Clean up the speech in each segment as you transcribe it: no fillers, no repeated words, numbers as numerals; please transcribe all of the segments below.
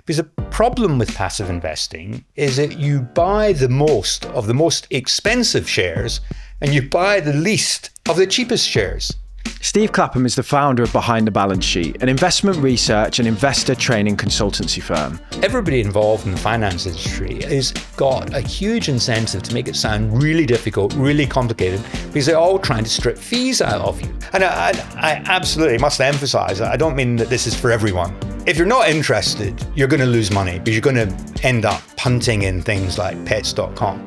Because the problem with passive investing is that you buy the most of the most expensive shares and you buy the least of the cheapest shares. Steve Clapham is the founder of Behind the Balance Sheet, an investment research and investor training consultancy firm. Everybody involved in the finance industry has got a huge incentive to make it sound really difficult, really complicated, because they're all trying to strip fees out of you. And I absolutely must emphasize, I don't mean that this is for everyone. If you're not interested, you're going to lose money because you're going to end up punting in things like pets.com.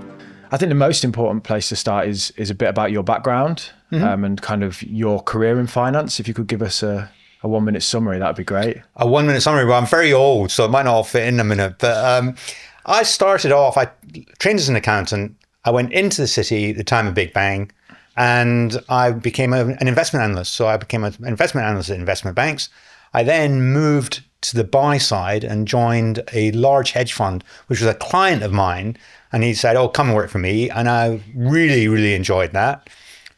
I think the most important place to start is a bit about your background and kind of your career in finance. If you could give us a 1 minute summary, that'd be great. A 1 minute summary, well, I'm very old, so it might not all fit in a minute. But I started off, I trained as an accountant. I went into the city at the time of Big Bang, and I became an investment analyst. So I became an investment analyst at investment banks. I then moved to the buy side and joined a large hedge fund, which was a client of mine. And he said, oh, come and work for me. And I really, really enjoyed that.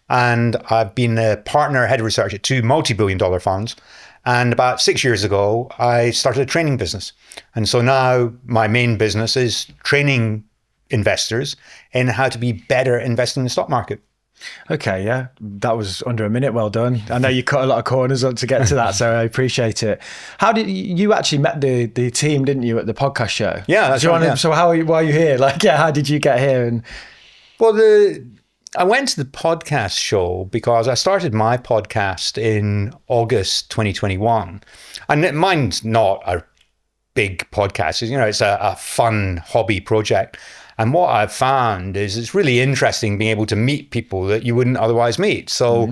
And I've been a partner, head of research at 2 multi-billion-dollar funds. And about 6 years ago, I started a training business. And so now my main business is training investors in how to be better investing in the stock market. Okay, yeah, that was under a minute. Well done. I know you cut a lot of corners on to get to that, so I appreciate it. How did you actually met the team, didn't you, at the podcast show? Yeah, that's right. Yeah. So why are you here? Like, yeah, how did you get here? And well, I went to the podcast show because I started my podcast in August 2021, and mine's not a big podcast. It's a fun hobby project. And what I've found is it's really interesting being able to meet people that you wouldn't otherwise meet. So,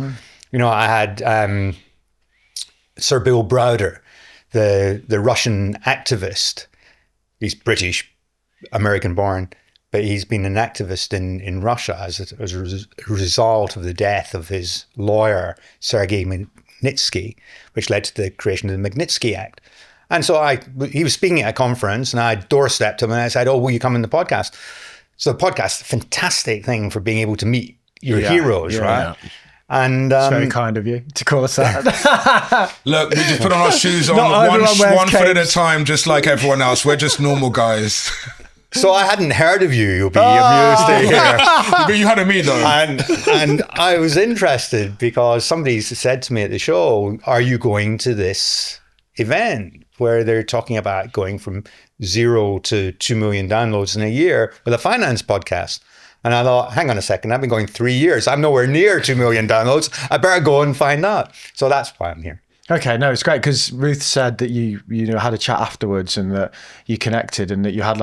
I had Sir Bill Browder, the Russian activist. He's British, American born, but he's been an activist in Russia as a result of the death of his lawyer, Sergei Magnitsky, which led to the creation of the Magnitsky Act. And so he was speaking at a conference and I doorstepped him and I said, oh, will you come in the podcast? So the podcast is a fantastic thing for being able to meet your heroes, right? Yeah. And it's very kind of you to call us that. Look, we just put on our shoes on one foot at a time, just like everyone else. We're just normal guys. So I hadn't heard of you. You'll be amused to hear. But you had of me, though. And I was interested because somebody said to me at the show, are you going to this event where they're talking about going from 0 to 2 million downloads in a year with a finance podcast? And I thought, hang on a second, I've been going 3 years. I'm nowhere near 2 million downloads. I better go and find out. So that's why I'm here. Okay, no, it's great because Ruth said that you had a chat afterwards and that you connected and that you had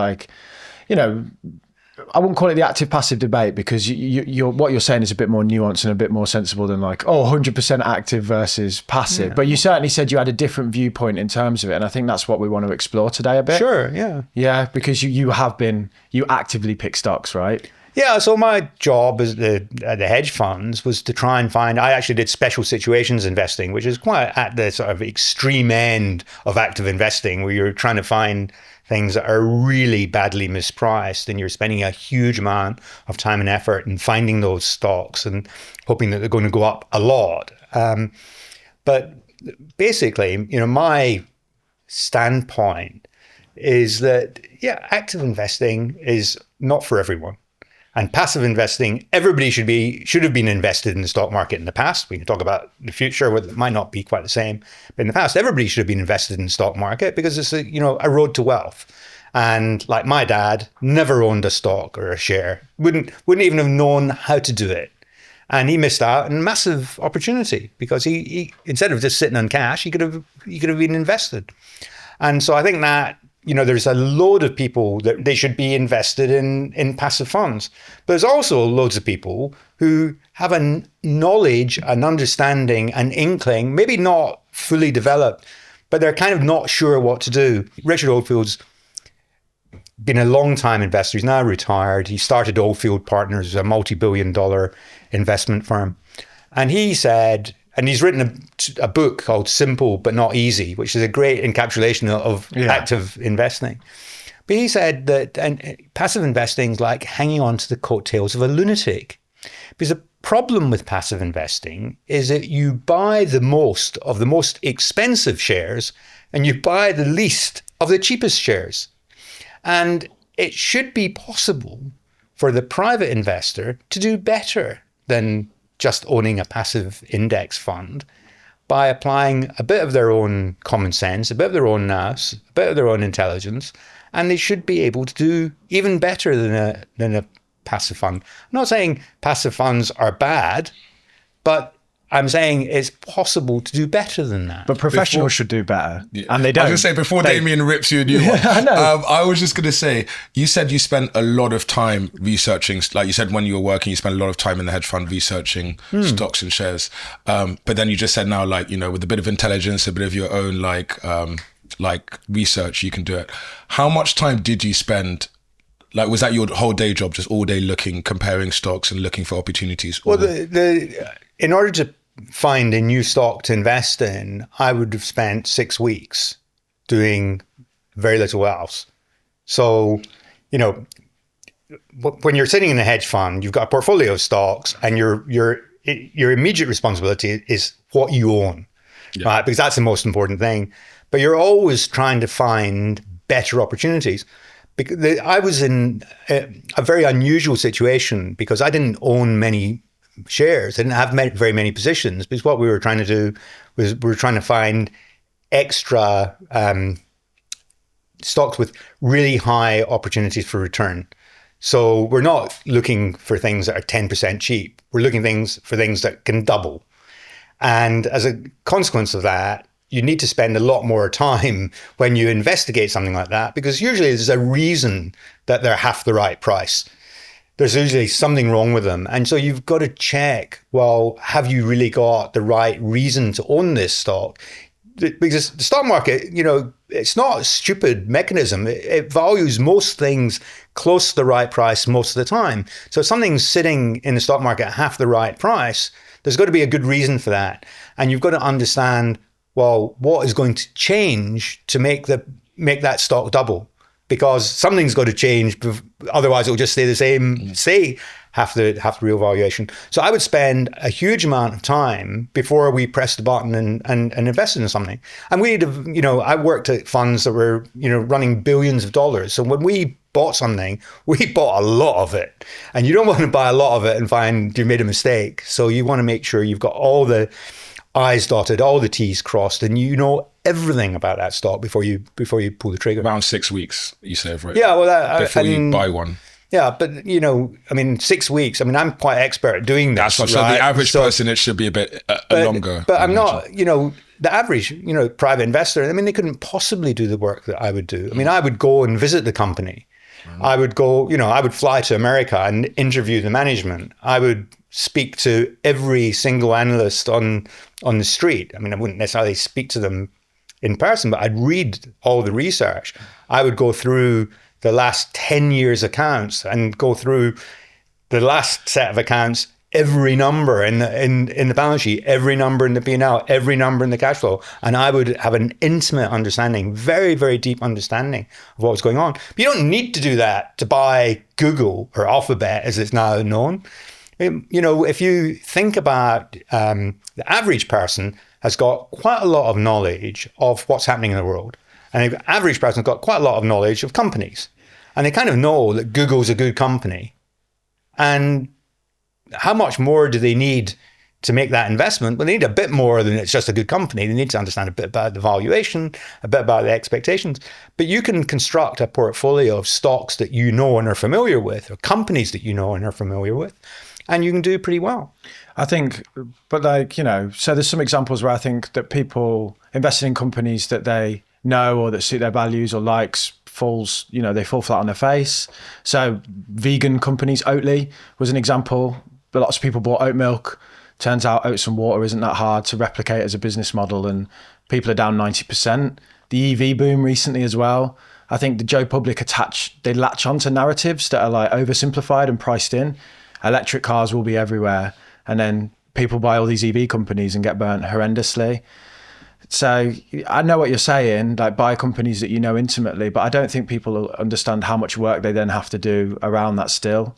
I wouldn't call it the active passive debate because what you're saying is a bit more nuanced and a bit more sensible than 100% active versus passive. Yeah. But you certainly said you had a different viewpoint in terms of it. And I think that's what we want to explore today a bit. Sure, yeah. Yeah, because you actively pick stocks, right? Yeah, so my job at the hedge funds was to try and I actually did special situations investing, which is quite at the sort of extreme end of active investing where you're trying to find things that are really badly mispriced and you're spending a huge amount of time and effort in finding those stocks and hoping that they're going to go up a lot. But basically, my standpoint is that, active investing is not for everyone. And passive investing, everybody should have been invested in the stock market in the past. We can talk about the future, where it might not be quite the same. But in the past, everybody should have been invested in the stock market because it's a road to wealth. And like my dad, never owned a stock or a share, wouldn't even have known how to do it. And he missed out on a massive opportunity because he instead of just sitting on cash, he could have been invested. And so I think that there's a load of people that they should be invested in passive funds. But there's also loads of people who have a knowledge, an understanding, an inkling, maybe not fully developed, but they're kind of not sure what to do. Richard Oldfield's been a long time investor. He's now retired. He started Oldfield Partners, a multi-billion-dollar investment firm. And he said, and he's written a book called Simple But Not Easy, which is a great encapsulation of active investing. But he said that passive investing is like hanging on to the coattails of a lunatic. Because the problem with passive investing is that you buy the most of the most expensive shares and you buy the least of the cheapest shares. And it should be possible for the private investor to do better than just owning a passive index fund by applying a bit of their own common sense, a bit of their oon nous, a bit of their own intelligence, and they should be able to do even better than a passive fund. I'm not saying passive funds are bad, but I'm saying it's possible to do better than that. But professionals should do better, and they don't. I was going to say, before Damien rips you a new one, I know. I was just going to say, you said you spent a lot of time researching, like you said when you were working, you spent a lot of time in the hedge fund researching stocks and shares. But then you just said now, like, you know, with a bit of intelligence, a bit of your own, like research, you can do it. How much time did you spend? Like, was that your whole day job, just all day looking, comparing stocks and looking for opportunities? Well, in order to find a new stock to invest in, I would have spent 6 weeks doing very little else. So, you know, when you're sitting in a hedge fund, you've got a portfolio of stocks, and your immediate responsibility is what you own, right? Because that's the most important thing. But you're always trying to find better opportunities. Because I was in a very unusual situation because I didn't own many shares. I didn't have very many positions, because what we were trying to do was we were trying to find extra stocks with really high opportunities for return. So we're not looking for things that are 10% cheap. We're looking for things that can double. And as a consequence of that, you need to spend a lot more time when you investigate something like that, because usually there's a reason that they're half the right price. There's usually something wrong with them. And so you've got to check, well, have you really got the right reason to own this stock? Because the stock market, you know, it's not a stupid mechanism. It values most things close to the right price most of the time. So if something's sitting in the stock market at half the right price, there's got to be a good reason for that. And you've got to understand, well, what is going to change to make that stock double? Because something's got to change, otherwise it'll just stay the same, say half the real valuation. So I would spend a huge amount of time before we pressed the button and invested in something. And we'd have, you know, I worked at funds that were, you know, running billions of dollars. So when we bought something, we bought a lot of it. And you don't want to buy a lot of it and find you made a mistake. So you want to make sure you've got all the I's dotted, all the T's crossed, and you know everything about that stock before you pull the trigger. Around 6 weeks, you say, right? Yeah, well, before you buy one. Yeah, but you know, I mean, 6 weeks. I mean, I'm quite expert at doing this. That's right. So the average person, it should be a bit longer. But I'm not. You know, the average, you know, private investor. I mean, they couldn't possibly do the work that I would do. I mean, I would go and visit the company. I would go. You know, I would fly to America and interview the management. I would speak to every single analyst on the street. I mean, I wouldn't necessarily speak to them in person, but I'd read all the research. I would go through the last 10 years accounts and go through the last set of accounts, every number in the balance sheet, every number in the P&L, every number in the cash flow. And I would have an intimate understanding, very, very deep understanding of what was going on. But you don't need to do that to buy Google or Alphabet, as it's now known. You know, if you think about the average person has got quite a lot of knowledge of what's happening in the world. And the average person's got quite a lot of knowledge of companies. And they kind of know that Google's a good company. And how much more do they need to make that investment? Well, they need a bit more than it's just a good company. They need to understand a bit about the valuation, a bit about the expectations. But you can construct a portfolio of stocks that you know and are familiar with, or companies that you know and are familiar with, and you can do pretty well. I think, but like, you know, so there's some examples where I think that people investing in companies that they know or that suit their values or likes falls, you know, they fall flat on their face. So vegan companies, Oatly was an example. But lots of people bought oat milk. Turns out oats and water isn't that hard to replicate as a business model, and people are down 90%. The EV boom recently as well. I think the Joe Public they latch onto narratives that are like oversimplified and priced in. Electric cars will be everywhere. And then people buy all these EV companies and get burnt horrendously. So I know what you're saying, like buy companies that you know intimately, but I don't think people understand how much work they then have to do around that still.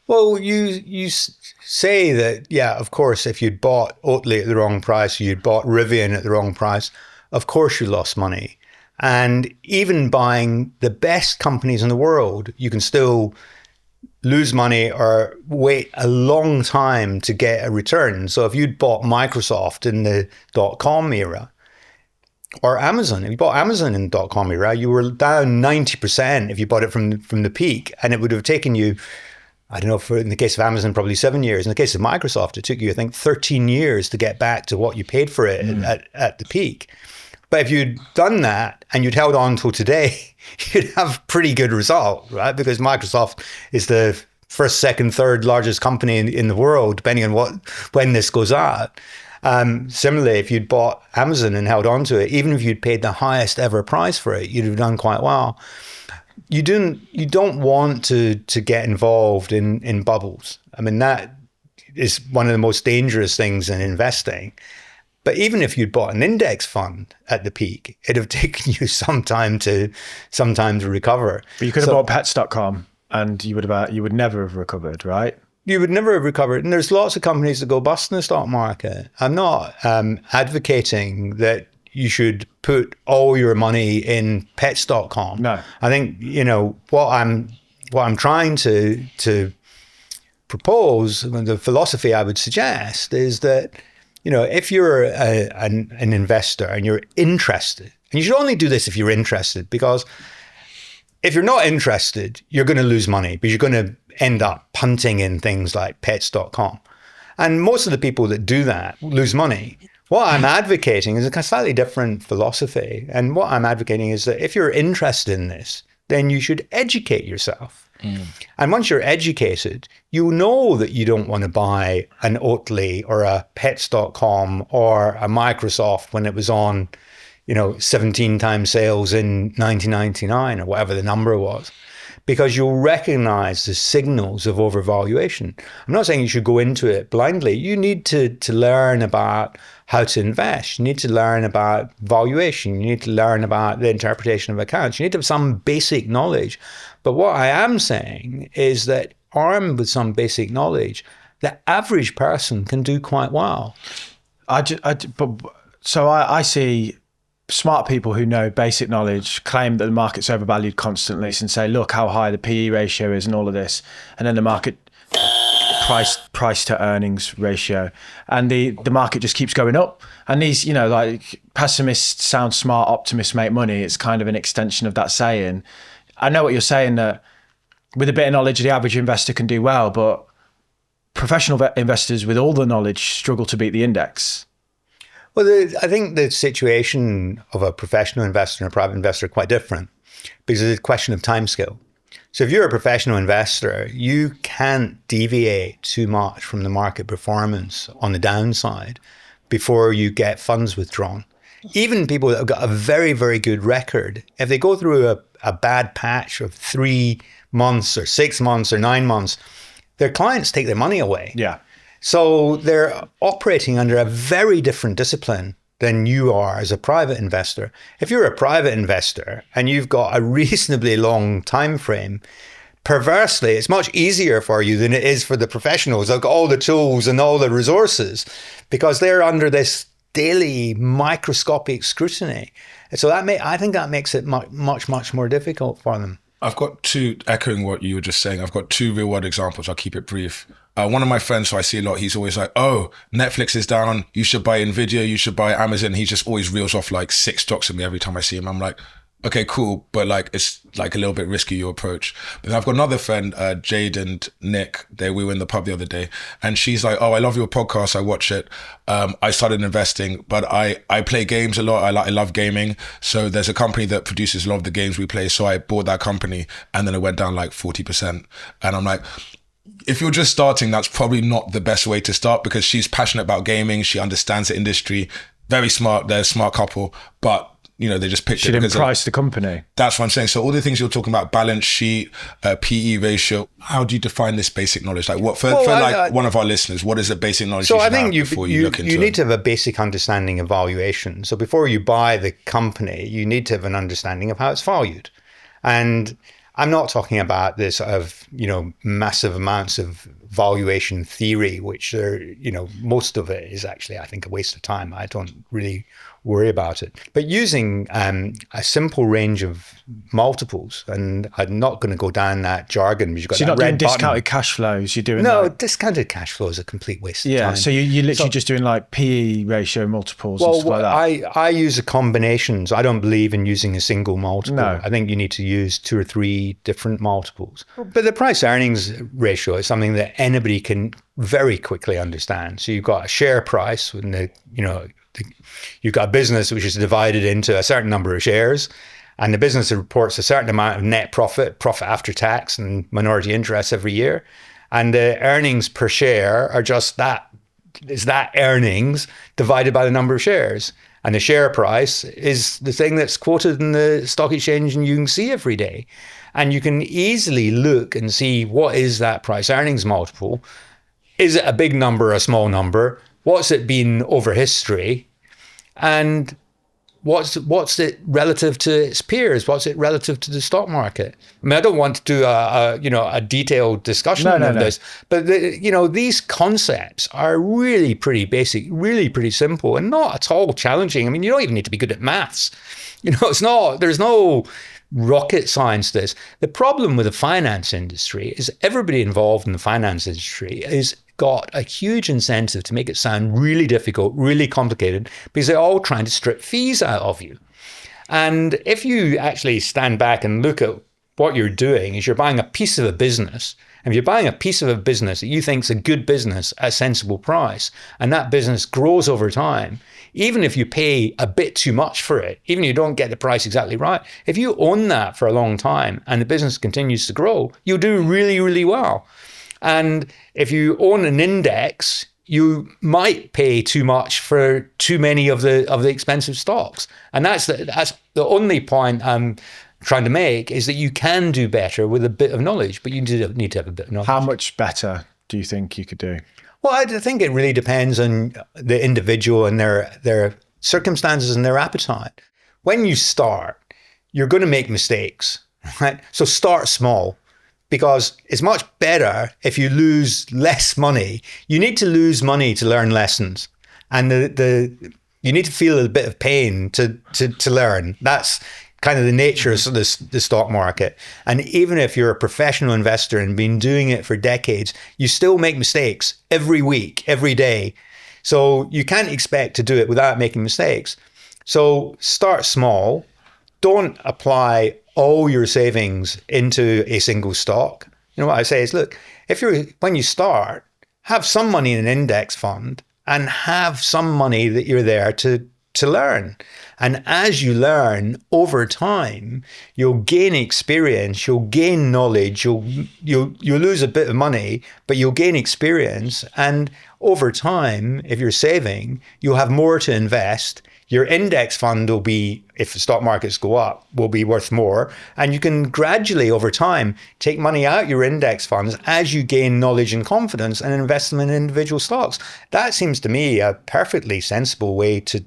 Well, you say that, yeah, of course, if you'd bought Oatly at the wrong price, you'd bought Rivian at the wrong price, of course you lost money. And even buying the best companies in the world, you can still lose money or wait a long time to get a return. So if you'd bought Microsoft in the .com era, or Amazon, if you bought Amazon in the .com era, you were down 90% if you bought it from the peak, and it would have taken you, I don't know, in the case of Amazon, probably 7 years. In the case of Microsoft, it took you, I think, 13 years to get back to what you paid for it at the peak. But if you'd done that and you'd held on till today, you'd have a pretty good result, right? Because Microsoft is the first, second, third largest company in the world, depending on when this goes out. Similarly, if you'd bought Amazon and held on to it, even if you'd paid the highest ever price for it, you'd have done quite well. You don't want to get involved in bubbles. I mean, that is one of the most dangerous things in investing. But even if you'd bought an index fund at the peak, it'd have taken you some time to recover. But you could have bought pets.com and you would never have recovered, right? You would never have recovered. And there's lots of companies that go bust in the stock market. I'm not advocating that you should put all your money in pets.com. No. I think, what I'm trying to propose, the philosophy I would suggest is that, if you're an investor and you're interested, and you should only do this if you're interested, because if you're not interested, you're going to lose money because you're going to end up punting in things like pets.com. And most of the people that do that lose money. What I'm advocating is a slightly different philosophy. And what I'm advocating is that if you're interested in this, then you should educate yourself. And once you're educated, you know that you don't want to buy an Oatly or a pets.com or a Microsoft when it was on, 17 times sales in 1999 or whatever the number was, because you'll recognize the signals of overvaluation. I'm not saying you should go into it blindly. You need to learn about how to invest. You need to learn about valuation. You need to learn about the interpretation of accounts. You need to have some basic knowledge. But what I am saying is that armed with some basic knowledge, the average person can do quite well. I see smart people who know basic knowledge claim that the market's overvalued constantly and say, look how high the PE ratio is and all of this. And then the market price to earnings ratio, and the market just keeps going up. And these, like pessimists sound smart, optimists make money. It's kind of an extension of that saying. I know what you're saying, that with a bit of knowledge, the average investor can do well, but professional investors with all the knowledge struggle to beat the index. Well, I think the situation of a professional investor and a private investor are quite different, because it's a question of timescale. So if you're a professional investor, you can't deviate too much from the market performance on the downside before you get funds withdrawn. Even people that have got a very, very good record, if they go through a bad patch of 3 months or 6 months or 9 months, their clients take their money away. Yeah. So they're operating under a very different discipline than you are as a private investor. If you're a private investor and you've got a reasonably long time frame, perversely, it's much easier for you than it is for the professionals. They've got all the tools and all the resources because they're under this daily microscopic scrutiny. So I think that makes it much, much more difficult for them. I've got two, echoing what you were just saying, I've got two real world examples. I'll keep it brief. One of my friends who I see a lot, he's always like, oh, Netflix is down. You should buy Nvidia. You should buy Amazon. He just always reels off like 6 stocks at me every time I see him. I'm like, okay, cool. But like, it's like a little bit risky, your approach. But then I've got another friend, Jade and Nick. We were in the pub the other day and she's like, oh, I love your podcast. I watch it. I started investing, but I play games a lot. I love gaming. So there's a company that produces a lot of the games we play. So I bought that company and then it went down like 40%. And I'm like, if you're just starting, that's probably not the best way to start, because she's passionate about gaming. She understands the industry. Very smart. They're a smart couple, but they just picked it. She didn't price the company. That's what I'm saying. So all the things you're talking about, balance sheet, PE ratio, how do you define this basic knowledge? Like what for one of our listeners, what is the basic knowledge? So I think you need to have a basic understanding of valuation. So before you buy the company, you need to have an understanding of how it's valued. And I'm not talking about this sort of, massive amounts of valuation theory, which most of it is actually, I think, a waste of time. I don't really worry about it. But using a simple range of multiples, and I'm not going to go down that jargon. Because so you're not doing discounted cash flows. You're doing discounted cash flow is a complete waste of time. So you're literally just doing like PE ratio multiples and stuff like that. I use a combination. So I don't believe in using a single multiple. No. I think you need to use 2 or 3 different multiples. But the price earnings ratio is something that anybody can very quickly understand. So you've got a share price, and you've got a business which is divided into a certain number of shares, and the business reports a certain amount of net profit after tax, and minority interest every year. And the earnings per share are just that. Is that earnings divided by the number of shares. And the share price is the thing that's quoted in the stock exchange and you can see every day. And you can easily look and see what is that price earnings multiple. Is it a big number or a small number? What's it been over history? And what's it relative to its peers? What's it relative to the stock market? I mean, I don't want to do a detailed discussion of this, but these concepts are really pretty basic, really pretty simple, and not at all challenging. I mean, you don't even need to be good at maths. There's no rocket science to this. The problem with the finance industry is everybody involved in the finance industry is got a huge incentive to make it sound really difficult, really complicated, because they're all trying to strip fees out of you. And if you actually stand back and look at what you're doing, is you're buying a piece of a business. And if you're buying a piece of a business that you think is a good business at a sensible price, and that business grows over time, even if you pay a bit too much for it, even if you don't get the price exactly right, if you own that for a long time and the business continues to grow, you'll do really, really well. And if you own an index, you might pay too much for too many of the expensive stocks. And that's the only point I'm trying to make, is that you can do better with a bit of knowledge, but you need to have a bit of knowledge. How much better do you think you could do? Well, I think it really depends on the individual and their circumstances and their appetite. When you start, you're going to make mistakes, right? So start small. Because it's much better if you lose less money. You need to lose money to learn lessons. And you need to feel a bit of pain to learn. That's kind of the nature of the stock market. And even if you're a professional investor and been doing it for decades, you still make mistakes every week, every day. So you can't expect to do it without making mistakes. So start small. Don't apply all your savings into a single stock. What I say is, look, when you start, have some money in an index fund and have some money that you're there to learn. And as you learn over time, you'll gain experience, you'll gain knowledge, you'll lose a bit of money, but you'll gain experience. And over time, if you're saving, you'll have more to invest. Your index fund will be, if the stock markets go up, will be worth more. And you can gradually, over time, take money out your index funds as you gain knowledge and confidence and invest them in individual stocks. That seems to me a perfectly sensible way to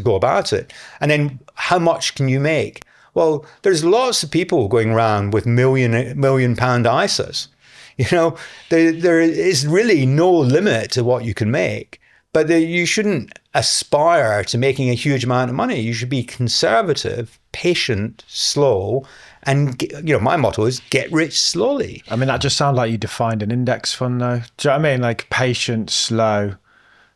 go about it. And then how much can you make? Well, there's lots of people going around with million pound ISAs. There is really no limit to what you can make. But you shouldn't aspire to making a huge amount of money. You should be conservative, patient, slow, and my motto is get rich slowly. I mean, that just sounds like you defined an index fund, though. Do you know what I mean? Like patient, slow.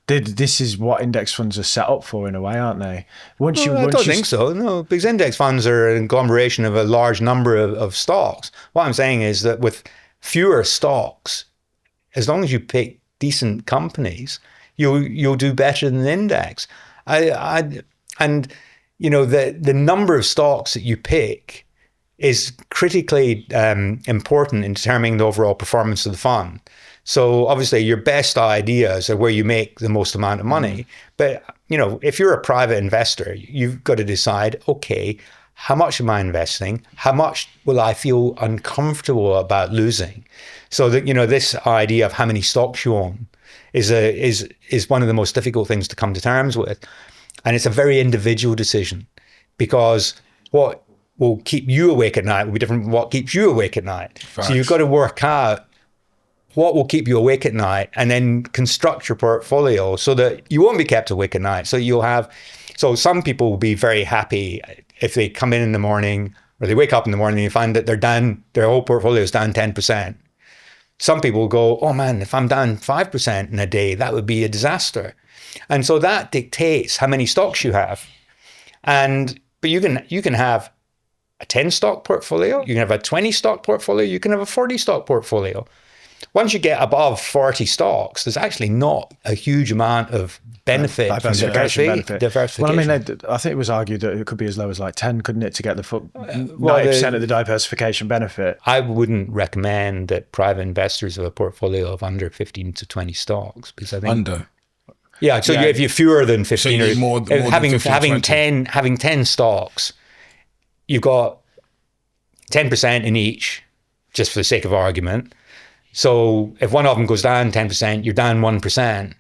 This is what index funds are set up for, in a way, aren't they? I don't think so. No, because index funds are an agglomeration of a large number of stocks. What I'm saying is that with fewer stocks, as long as you pick decent companies, you'll do better than the index. The number of stocks that you pick is critically important in determining the overall performance of the fund. So obviously your best ideas are where you make the most amount of money. But if you're a private investor, you've got to decide, okay, how much am I investing? How much will I feel uncomfortable about losing? So that this idea of how many stocks you own is one of the most difficult things to come to terms with. And it's a very individual decision, because what will keep you awake at night will be different from what keeps you awake at night. Facts. So you've got to work out what will keep you awake at night, and then construct your portfolio so that you won't be kept awake at night. So some people will be very happy if they come in the morning, or they wake up in the morning and you find that their whole portfolio is down 10%. Some people will go, oh man, if I'm down 5% in a day, that would be a disaster. And so that dictates how many stocks you have. But you can have a 10 stock portfolio, you can have a 20 stock portfolio, you can have a 40 stock portfolio. Once you get above 40 stocks, there's actually not a huge amount of benefit from diversification. Well, I mean, I think it was argued that it could be as low as like 10, couldn't it, to get the 90% of the diversification benefit? I wouldn't recommend that private investors have a portfolio of under 15 to 20 stocks, because I think Under. Yeah, so if you're fewer than 15, So or more than having 15, 20. having 10 stocks, you've got 10% in each, just for the sake of argument. So if one of them goes down 10%, you're down 1%.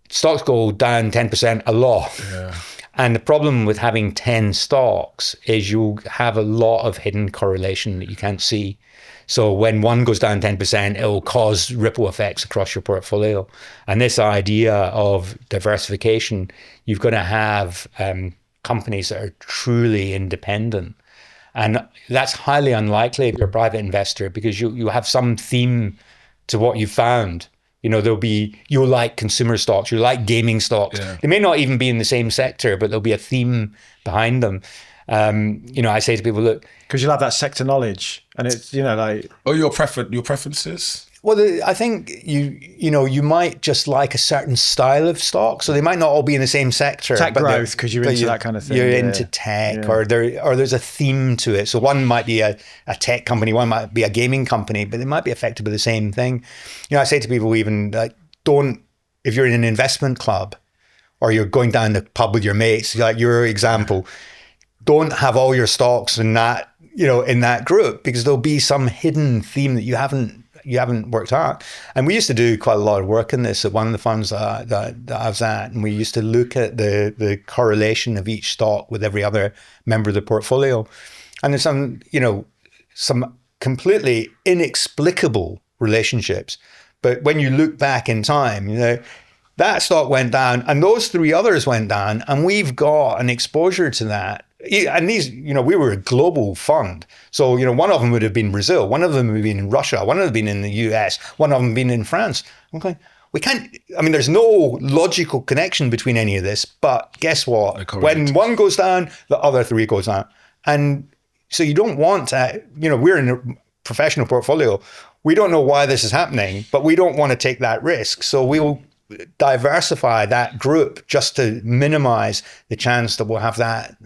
Stocks go down 10% a lot. Yeah. And the problem with having 10 stocks is you have a lot of hidden correlation that you can't see. So when one goes down 10%, it will cause ripple effects across your portfolio. And this idea of diversification, you've got to have companies that are truly independent. And that's highly unlikely if you're a private investor, because you have some theme to what you've found. You know, you'll like consumer stocks, you like gaming stocks. Yeah. They may not even be in the same sector, but there'll be a theme behind them. I say to people, look, because you'll have that sector knowledge, and it's, like... Or your preferences? Well, I think you might just like a certain style of stock, so they might not all be in the same sector. Tech growth, because you're into that kind of thing. You're into tech, or there's a theme to it. So one might be a tech company, one might be a gaming company, but they might be affected by the same thing. I say to people even, like, if you're in an investment club, or you're going down the pub with your mates, like your example, don't have all your stocks in that group, because there'll be some hidden theme that you haven't worked out. And we used to do quite a lot of work in this at one of the funds that I was at, and we used to look at the correlation of each stock with every other member of the portfolio. And there's some completely inexplicable relationships. But when you look back in time, that stock went down and those three others went down, and we've got an exposure to that. And these, we were a global fund. So, one of them would have been Brazil, one of them would have been in Russia, one would have been in the US, one of them been in France. Okay. There's no logical connection between any of this, but guess what? When one goes down, the other three goes down. And so you don't want to, we're in a professional portfolio. We don't know why this is happening, but we don't want to take that risk. So we'll diversify that group just to minimize the chance that we'll have that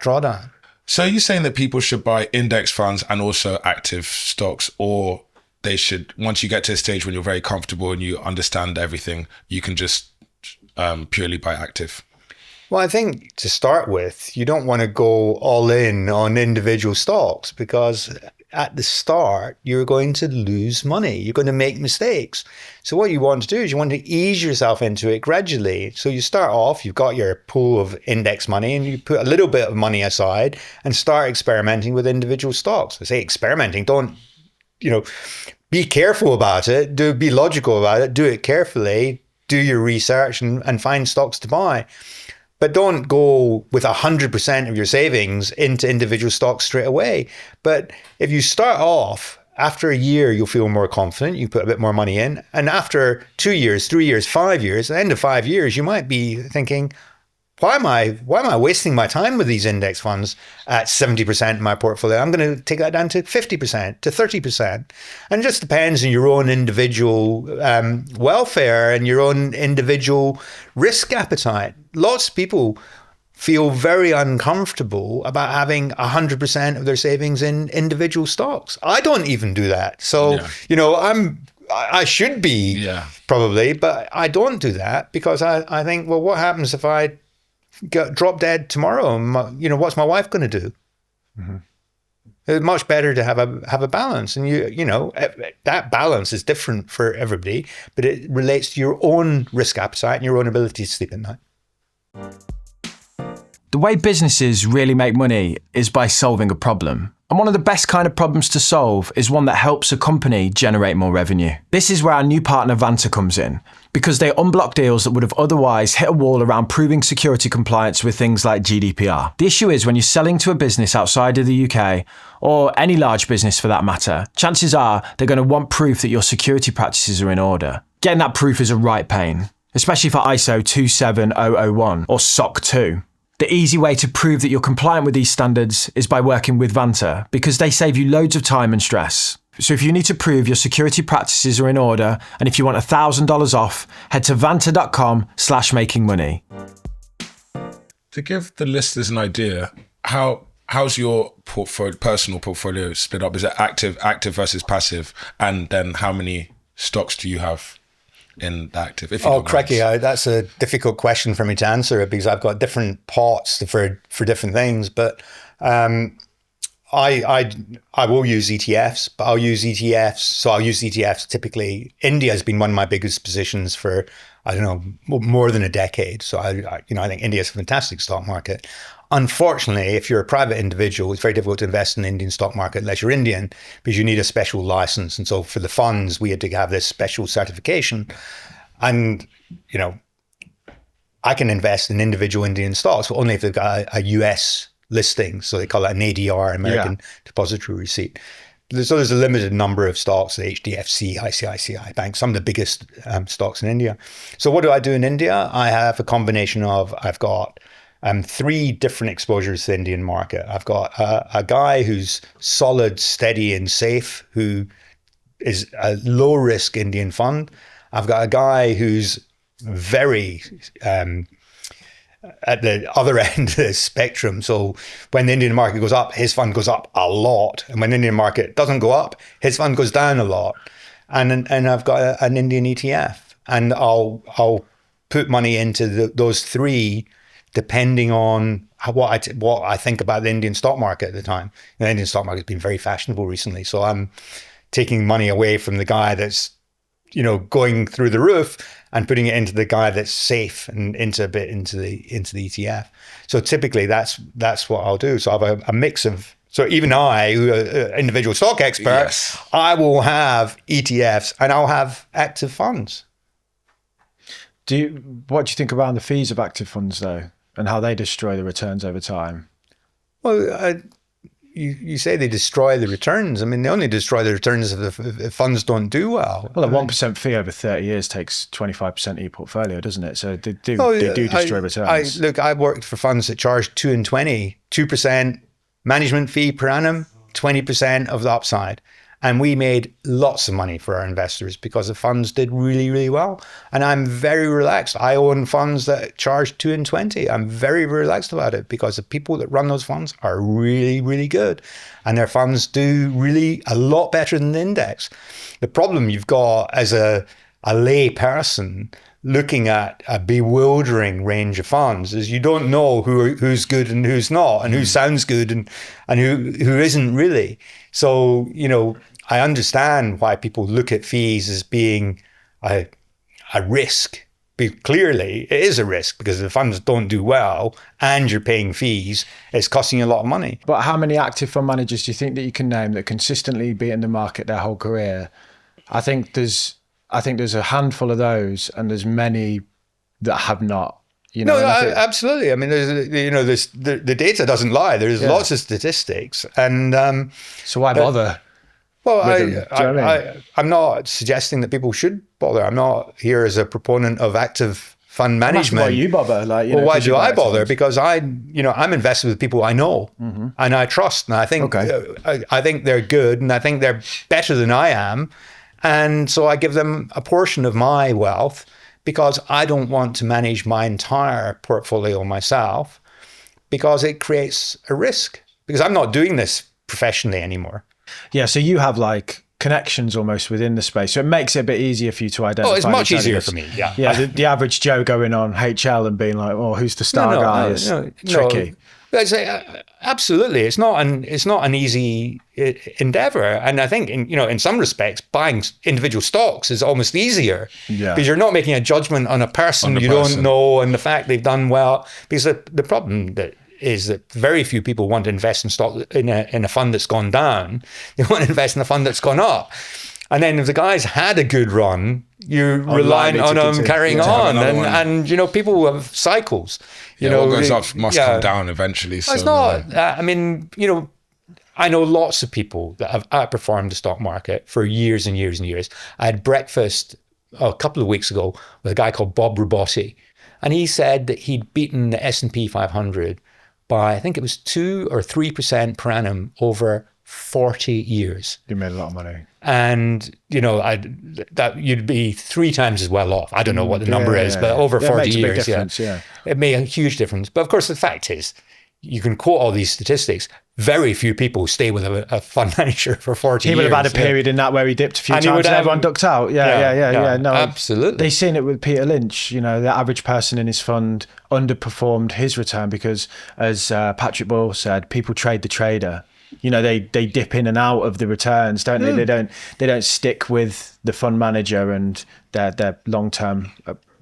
drawdown. So you're saying that people should buy index funds and also active stocks, or they should, once you get to a stage when you're very comfortable and you understand everything, you can just purely buy active? Well, I think to start with, you don't want to go all in on individual stocks, because at the start, you're going to lose money. You're going to make mistakes. So what you want to do is you want to ease yourself into it gradually. So you start off, you've got your pool of index money, and you put a little bit of money aside and start experimenting with individual stocks. I say experimenting, don't, be careful about it, be logical about it, do it carefully, do your research and find stocks to buy. But don't go with 100% of your savings into individual stocks straight away. But if you start off, after a year, you'll feel more confident. You put a bit more money in. And after 2 years, 3 years, 5 years, at the end of 5 years, you might be thinking, why am I wasting my time with these index funds at 70% in my portfolio? I'm going to take that down to 50%, to 30%. And it just depends on your own individual welfare and your own individual risk appetite. Lots of people feel very uncomfortable about having 100% of their savings in individual stocks. I don't even do that. So, I should be probably, but I don't do that, because I think, well, what happens if I drop dead tomorrow? What's my wife going to do? Mm-hmm. It's much better to have a balance, and that balance is different for everybody, but it relates to your own risk appetite and your own ability to sleep at night. The way businesses really make money is by solving a problem. And one of the best kind of problems to solve is one that helps a company generate more revenue. This is where our new partner Vanta comes in, because they unblock deals that would have otherwise hit a wall around proving security compliance with things like GDPR. The issue is when you're selling to a business outside of the UK, or any large business for that matter, chances are they're going to want proof that your security practices are in order. Getting that proof is a right pain, especially for ISO 27001 or SOC 2. The easy way to prove that you're compliant with these standards is by working with Vanta, because they save you loads of time and stress. So if you need to prove your security practices are in order, and if you want $1,000 off, head to vanta.com/makingmoney. To give the listeners an idea, how's your personal portfolio split up? Is it active versus passive? And then how many stocks do you have in the active? Cracky, that's a difficult question for me to answer because I've got different pots for different things. But I will use ETFs, but I'll use ETFs. So I'll use ETFs typically. India has been one of my biggest positions for, I don't know, more than a decade. So I think India is a fantastic stock market. Unfortunately, if you're a private individual, it's very difficult to invest in the Indian stock market unless you're Indian, because you need a special license. And so for the funds, we had to have this special certification. And, I can invest in individual Indian stocks, but only if they've got a US listing. So they call it an ADR, American Depository Receipt. So there's a limited number of stocks, the HDFC, ICICI Bank, some of the biggest stocks in India. So what do I do in India? I have a combination of, I've got 3 different exposures to the Indian market. I've got a guy who's solid, steady and safe, who is a low risk Indian fund. I've got a guy who's very at the other end of the spectrum. So when the Indian market goes up, his fund goes up a lot. And when the Indian market doesn't go up, his fund goes down a lot. And I've got an Indian ETF, and I'll put money into those 3 depending on what I think about the Indian stock market at the time. The Indian stock market has been very fashionable recently, so I'm taking money away from the guy that's going through the roof and putting it into the guy that's safe and into the ETF. So typically that's what I'll do. So I have a mix of. So even I, who an individual stock expert, yes, I will have ETFs and I'll have active funds. What do you think about the fees of active funds though, and how they destroy the returns over time? Well, you say they destroy the returns. I mean, they only destroy the returns if funds don't do well. Well, a 1% fee over 30 years takes 25% of your portfolio, doesn't it? So they do destroy returns. I've worked for funds that charge 2 and 20, 2% management fee per annum, 20% of the upside. And we made lots of money for our investors because the funds did really, really well. And I'm very relaxed. I own funds that charge 2 and 20. I'm very, very relaxed about it because the people that run those funds are really, really good. And their funds do really a lot better than the index. The problem you've got as a lay person looking at a bewildering range of funds is you don't know who's good and who's not, and who sounds good and who isn't really. So, I understand why people look at fees as being a risk. But clearly, it is a risk because if the funds don't do well and you're paying fees, it's costing you a lot of money. But how many active fund managers do you think that you can name that consistently beat in the market their whole career? I think there's a handful of those, and there's many that have not. Absolutely. I mean, the data doesn't lie. There's lots of statistics, and so why bother? Well, I'm not suggesting that people should bother. I'm not here as a proponent of active fund management. Why you bother? Why do I bother? Because I'm invested with people I know and I trust, and I think I think they're good, and I think they're better than I am, and so I give them a portion of my wealth because I don't want to manage my entire portfolio myself because it creates a risk. Because I'm not doing this professionally anymore. Yeah, so you have connections almost within the space, so it makes it a bit easier for you to identify. Oh, it's much easier for me. Yeah. The average Joe going on HL and being like, "Oh, who's the star guy?" is tricky. Absolutely, it's not an easy endeavor, and I think in some respects, buying individual stocks is almost easier because you're not making a judgment on a person you don't know and the fact they've done well. Because the problem that is that very few people want to invest in stock in a fund that's gone down. They want to invest in a fund that's gone up. And then if the guy's had a good run, you're relying on them carrying on. And you know, people have cycles. You know, what goes up must come down eventually. So, it's not. I mean, you know, I know lots of people that have outperformed the stock market for years and years and years. I had breakfast a couple of weeks ago with a guy called Bob Rubotti, and he said that he'd beaten the S&P 500 by, I think it was 2 or 3% per annum over 40 years. You made a lot of money. And, you know, that you'd be 3 times as well off. I don't know what the number is, but over 40 years, it made a huge difference. But of course, the fact is, you can quote all these statistics. Very few people stay with a fund manager for 40 years. He would have had a period in that where he dipped a few times and everyone ducked out. Yeah. No, absolutely. They've seen it with Peter Lynch. You know, the average person in his fund underperformed his return because, as Patrick Boyle said, people trade the trader. You know, they dip in and out of the returns, don't they? They don't stick with the fund manager and their long-term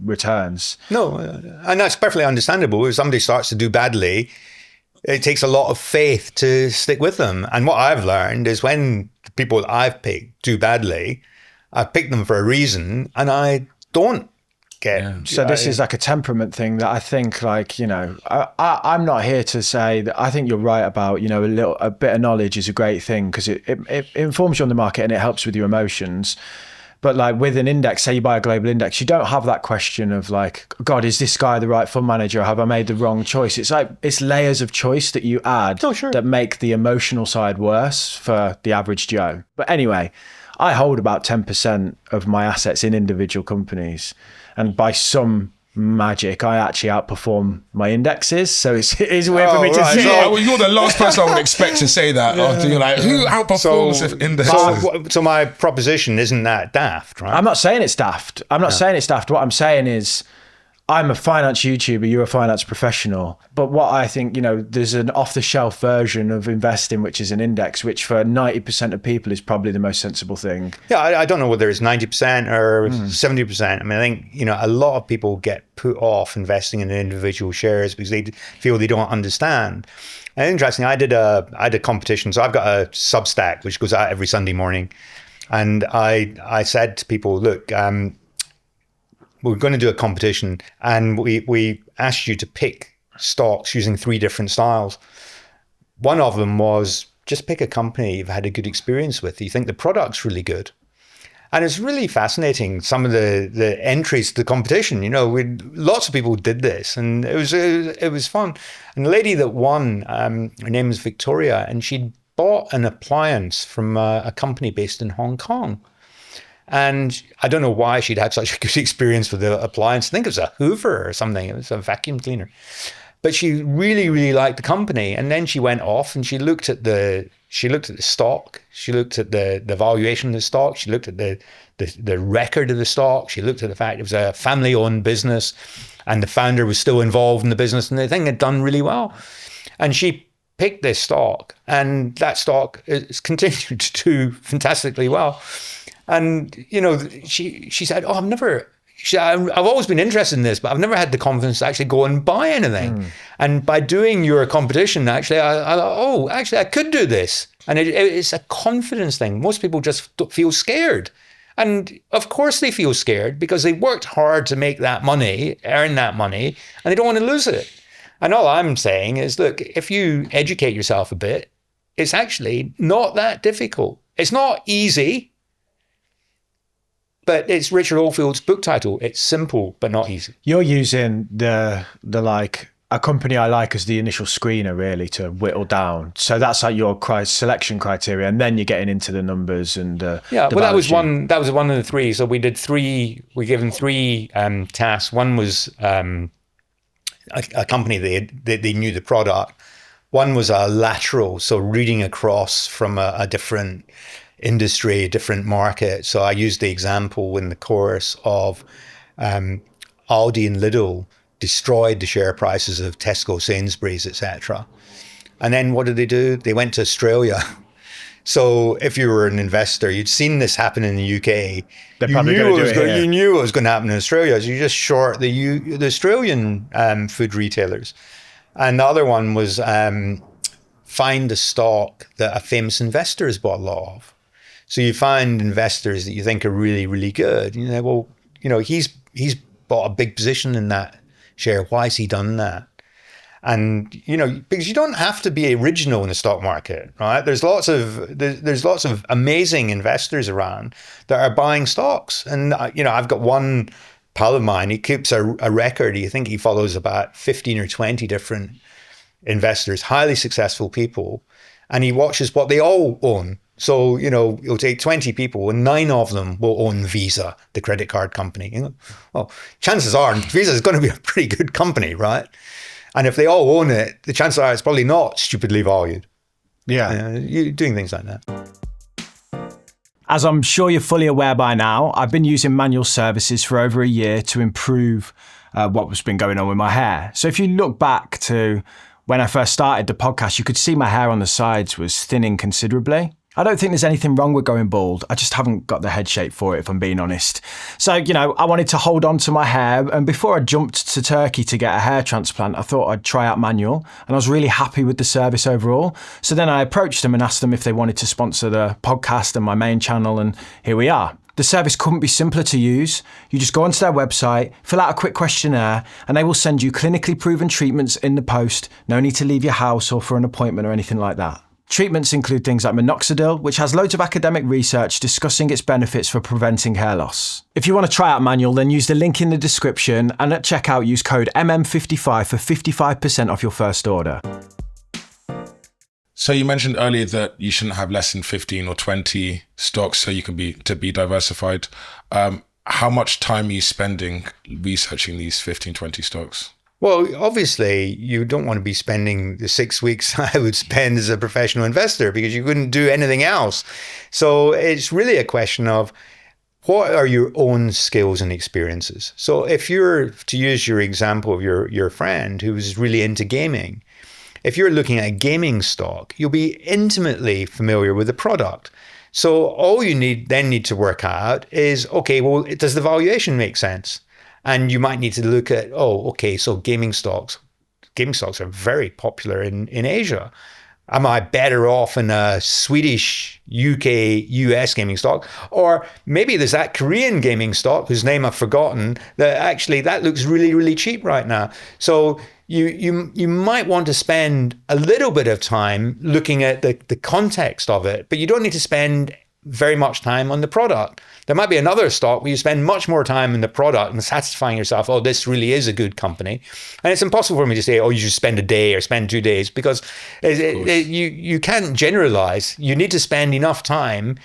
returns. No, and that's perfectly understandable. If somebody starts to do badly, it takes a lot of faith to stick with them. And what I've learned is when the people I've picked do badly, I've picked them for a reason, and I don't get. Yeah. So this is like a temperament thing that I think, like, you know, I'm not here to say that I think you're right about, you know, a bit of knowledge is a great thing because it informs you on the market and it helps with your emotions. But like with an index, say you buy a global index, you don't have that question of like, God, is this guy the right fund manager? Or have I made the wrong choice? It's like, it's layers of choice that you add that make the emotional side worse for the average Joe. But anyway, I hold about 10% of my assets in individual companies. And by some magic, I actually outperform my indexes. So it is weird for me to say. So, you're the last person I would expect to say that. After you're like, who outperforms indexes? So my proposition isn't that daft, right? I'm not saying it's daft. Saying it's daft. What I'm saying is, I'm a finance YouTuber, you're a finance professional. But what I think, you know, there's an off-the-shelf version of investing, which is an index, which for 90% of people is probably the most sensible thing. Yeah, I don't know whether it's 90% or 70%. I mean, I think, you know, a lot of people get put off investing in individual shares because they feel they don't understand. And interestingly, I did a competition. So I've got a Substack, which goes out every Sunday morning. And I said to people, look, we're going to do a competition, and we asked you to pick stocks using 3 different styles. One of them was just pick a company you've had a good experience with. You think the product's really good. And it's really fascinating, some of the entries to the competition. You know, lots of people did this, and it was fun. And the lady that won, her name is Victoria, and she'd bought an appliance from a company based in Hong Kong. And I don't know why she'd had such a good experience with the appliance. I think it was a Hoover or something. It was a vacuum cleaner. But she really, really liked the company. And then she went off and she looked at the stock. She looked at the valuation of the stock. She looked at the record of the stock. She looked at the fact it was a family-owned business and the founder was still involved in the business, and the thing had done really well. And she picked this stock, and that stock has continued to do fantastically well. And, you know, she said, I've always been interested in this, but I've never had the confidence to actually go and buy anything. And by doing your competition, actually, I thought, I could do this. And it's a confidence thing. Most people just feel scared. And of course they feel scared because they worked hard to make that money, earn that money, and they don't want to lose it. And all I'm saying is, look, if you educate yourself a bit, it's actually not that difficult. It's not easy. But it's Richard Oldfield's book title. It's simple, but not easy. You're using the like a company I like as the initial screener, really, to whittle down. So that's like your selection criteria, and then you're getting into the numbers and that was one. That was one of the 3. So we did 3. We gave them 3 tasks. One was a company they knew the product. One was a lateral, so reading across from a different industry, a different market. So I used the example in the course of Aldi and Lidl destroyed the share prices of Tesco, Sainsbury's, etc. And then what did they do? They went to Australia. So if you were an investor, you'd seen this happen in the UK. You knew it was going to happen in Australia. So you just short the Australian food retailers. And the other one was find a stock that a famous investor has bought a lot of. So you find investors that you think are really, really good. You know, well, you know, he's bought a big position in that share. Why has he done that? And, you know, because you don't have to be original in the stock market, right? There's lots of amazing investors around that are buying stocks. And, you know, I've got one pal of mine, he keeps a record. I think he follows about 15 or 20 different investors, highly successful people, and he watches what they all own. So, you know, he'll take 20 people and 9 of them will own Visa, the credit card company. You know, well, chances are Visa is going to be a pretty good company, right? And if they all own it, the chances are it's probably not stupidly valued. Yeah. You're doing things like that. As I'm sure you're fully aware by now, I've been using manual services for over a year to improve what's been going on with my hair. So if you look back to when I first started the podcast, you could see my hair on the sides was thinning considerably. I don't think there's anything wrong with going bald. I just haven't got the head shape for it, if I'm being honest. So, you know, I wanted to hold on to my hair. And before I jumped to Turkey to get a hair transplant, I thought I'd try out manual. And I was really happy with the service overall. So then I approached them and asked them if they wanted to sponsor the podcast and my main channel. And here we are. The service couldn't be simpler to use. You just go onto their website, fill out a quick questionnaire, and they will send you clinically proven treatments in the post. No need to leave your house or for an appointment or anything like that. Treatments include things like minoxidil, which has loads of academic research discussing its benefits for preventing hair loss. If you want to try out manual, then use the link in the description, and at checkout use code MM55 for 55% off your first order. So you mentioned earlier that you shouldn't have less than 15 or 20 stocks so you can be diversified. How much time are you spending researching these 15, 20 stocks? Well, obviously, you don't want to be spending the 6 weeks I would spend as a professional investor because you couldn't do anything else. So it's really a question of what are your own skills and experiences. So if you're, to use your example of your friend who was really into gaming, if you're looking at a gaming stock, you'll be intimately familiar with the product. So all you need to work out is, okay, well, does the valuation make sense? And you might need to look at, so gaming stocks are very popular in Asia. Am I better off in a Swedish, UK, US gaming stock? Or maybe there's that Korean gaming stock whose name I've forgotten that looks really, really cheap right now. So you might want to spend a little bit of time looking at the context of it, but you don't need to spend very much time on the product. There might be another stock where you spend much more time in the product and satisfying yourself, this really is a good company. And it's impossible for me to say, you should spend a day or spend 2 days because you can't generalize. You need to spend enough time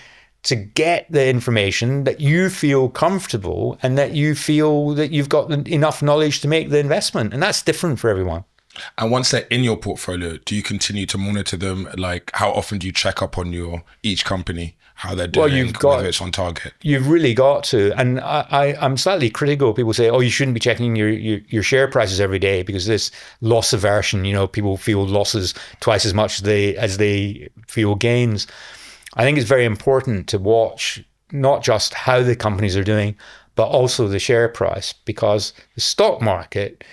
to get the information that you feel comfortable and that you feel that you've got enough knowledge to make the investment. And that's different for everyone. And once they're in your portfolio, do you continue to monitor them? Like, how often do you check up on each company, how they're doing, whether it's on target? You've really got to. And I'm slightly critical. People say, you shouldn't be checking your share prices every day because this loss aversion, people feel losses twice as much as they feel gains. I think it's very important to watch not just how the companies are doing, but also the share price, because the stock market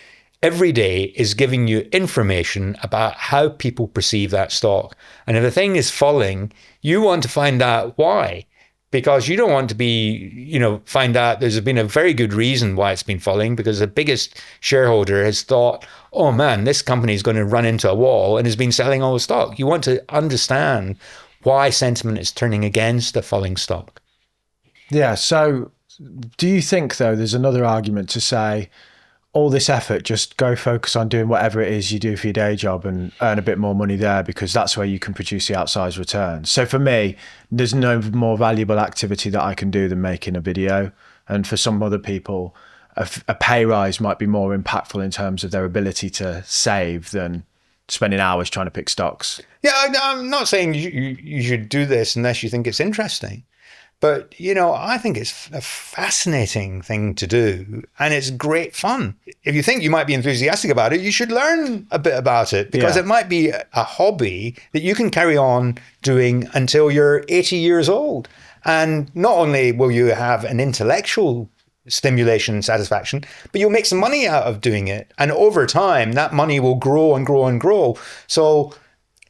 every day is giving you information about how people perceive that stock. And if the thing is falling, you want to find out why, because you don't want to be, find out there's been a very good reason why it's been falling, because the biggest shareholder has thought, oh man, this company is going to run into a wall and has been selling all the stock. You want to understand why sentiment is turning against the falling stock. Yeah. So do you think, though, there's another argument to say, all this effort, just go focus on doing whatever it is you do for your day job and earn a bit more money there, because that's where you can produce the outsized returns. So for me, there's no more valuable activity that I can do than making a video. And for some other people, a pay rise might be more impactful in terms of their ability to save than spending hours trying to pick stocks. Yeah, I'm not saying you should do this unless you think it's interesting. But, I think it's a fascinating thing to do, and it's great fun. If you think you might be enthusiastic about it, you should learn a bit about it, because it might be a hobby that you can carry on doing until you're 80 years old. And not only will you have an intellectual stimulation and satisfaction, but you'll make some money out of doing it. And over time, that money will grow and grow and grow. So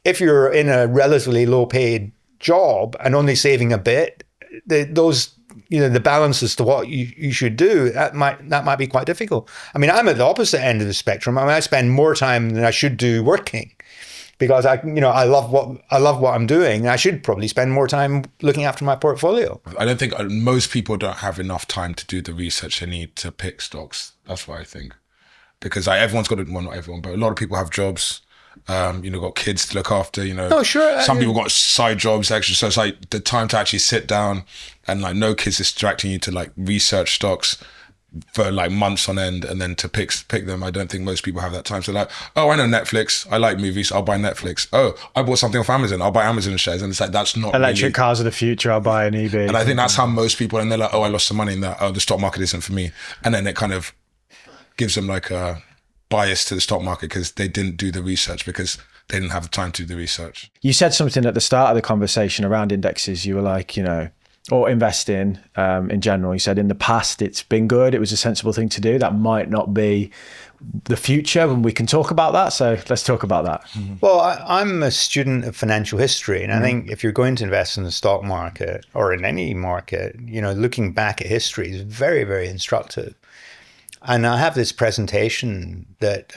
if you're in a relatively low paid job and only saving a bit, the balance as to what you should do, that might be quite difficult. I mean, I'm at the opposite end of the spectrum. I mean, I spend more time than I should do working, because I love what I'm doing. I should probably spend more time looking after my portfolio. I don't think most people don't have enough time to do the research they need to pick stocks. That's what I think, because everyone's got well, not everyone, but a lot of people have jobs. Got kids to look after. No, sure. Some people got side jobs, extra. So it's like the time to actually sit down and like no kids distracting you to like research stocks for like months on end, and then to pick them. I don't think most people have that time. So like, oh, I know Netflix. I like movies. I'll buy Netflix. Oh, I bought something off Amazon. I'll buy Amazon shares. And it's like, that's not electric cars of the future. I'll buy an EV. And I think that's how most people, and they're like, oh, I lost some money in that. Oh, the stock market isn't for me. And then it kind of gives them like a bias to the stock market because they didn't do the research, because they didn't have the time to do the research. You said something at the start of the conversation around indexes. You were like, or investing in general. You said in the past it's been good. It was a sensible thing to do. That might not be the future, and we can talk about that. So let's talk about that. Mm-hmm. Well, I'm a student of financial history, and I think if you're going to invest in the stock market or in any market, looking back at history is very, very instructive. And I have this presentation that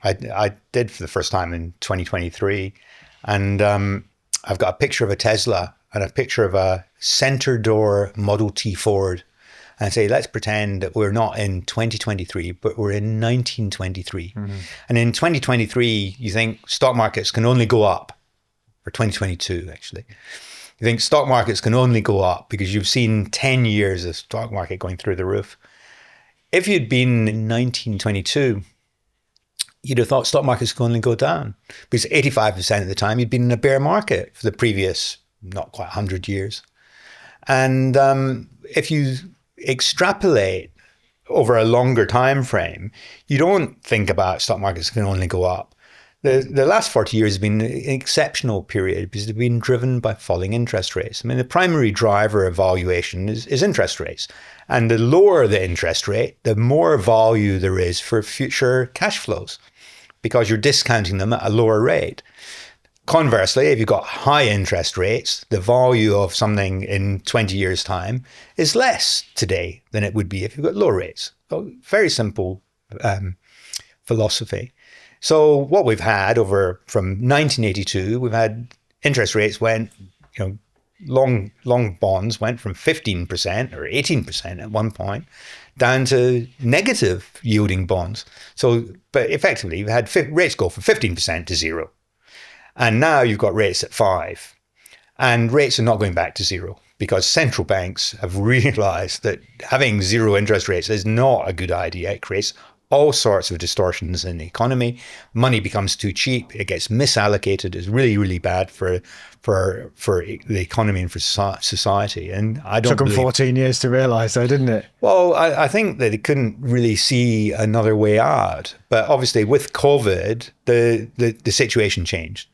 I did for the first time in 2023. And I've got a picture of a Tesla and a picture of a center door Model T Ford. And I say, let's pretend that we're not in 2023, but we're in 1923. Mm-hmm. And in 2023, you think stock markets can only go up, or 2022, actually. You think stock markets can only go up because you've seen 10 years of stock market going through the roof. If you'd been in 1922, you'd have thought stock markets could only go down, because 85% of the time you'd been in a bear market for the previous not quite 100 years. And if you extrapolate over a longer time frame, you don't think about stock markets can only go up. The last 40 years has been an exceptional period because they've been driven by falling interest rates. I mean, the primary driver of valuation is interest rates. And the lower the interest rate, the more value there is for future cash flows, because you're discounting them at a lower rate. Conversely, if you've got high interest rates, the value of something in 20 years' time is less today than it would be if you've got low rates. So very simple philosophy. So what we've had from 1982, we've had interest rates went, long bonds went from 15% or 18% at one point down to negative yielding bonds. So, but effectively, you've had rates go from 15% to zero. And now you've got rates at 5%. And rates are not going back to zero because central banks have realized that having zero interest rates is not a good idea. It creates all sorts of distortions in the economy. Money becomes too cheap. It gets misallocated. It's really, really bad for the economy and for society. And I don't took them 14 years to realize, though, didn't it? Well, I think that they couldn't really see another way out. But obviously, with COVID, the situation changed.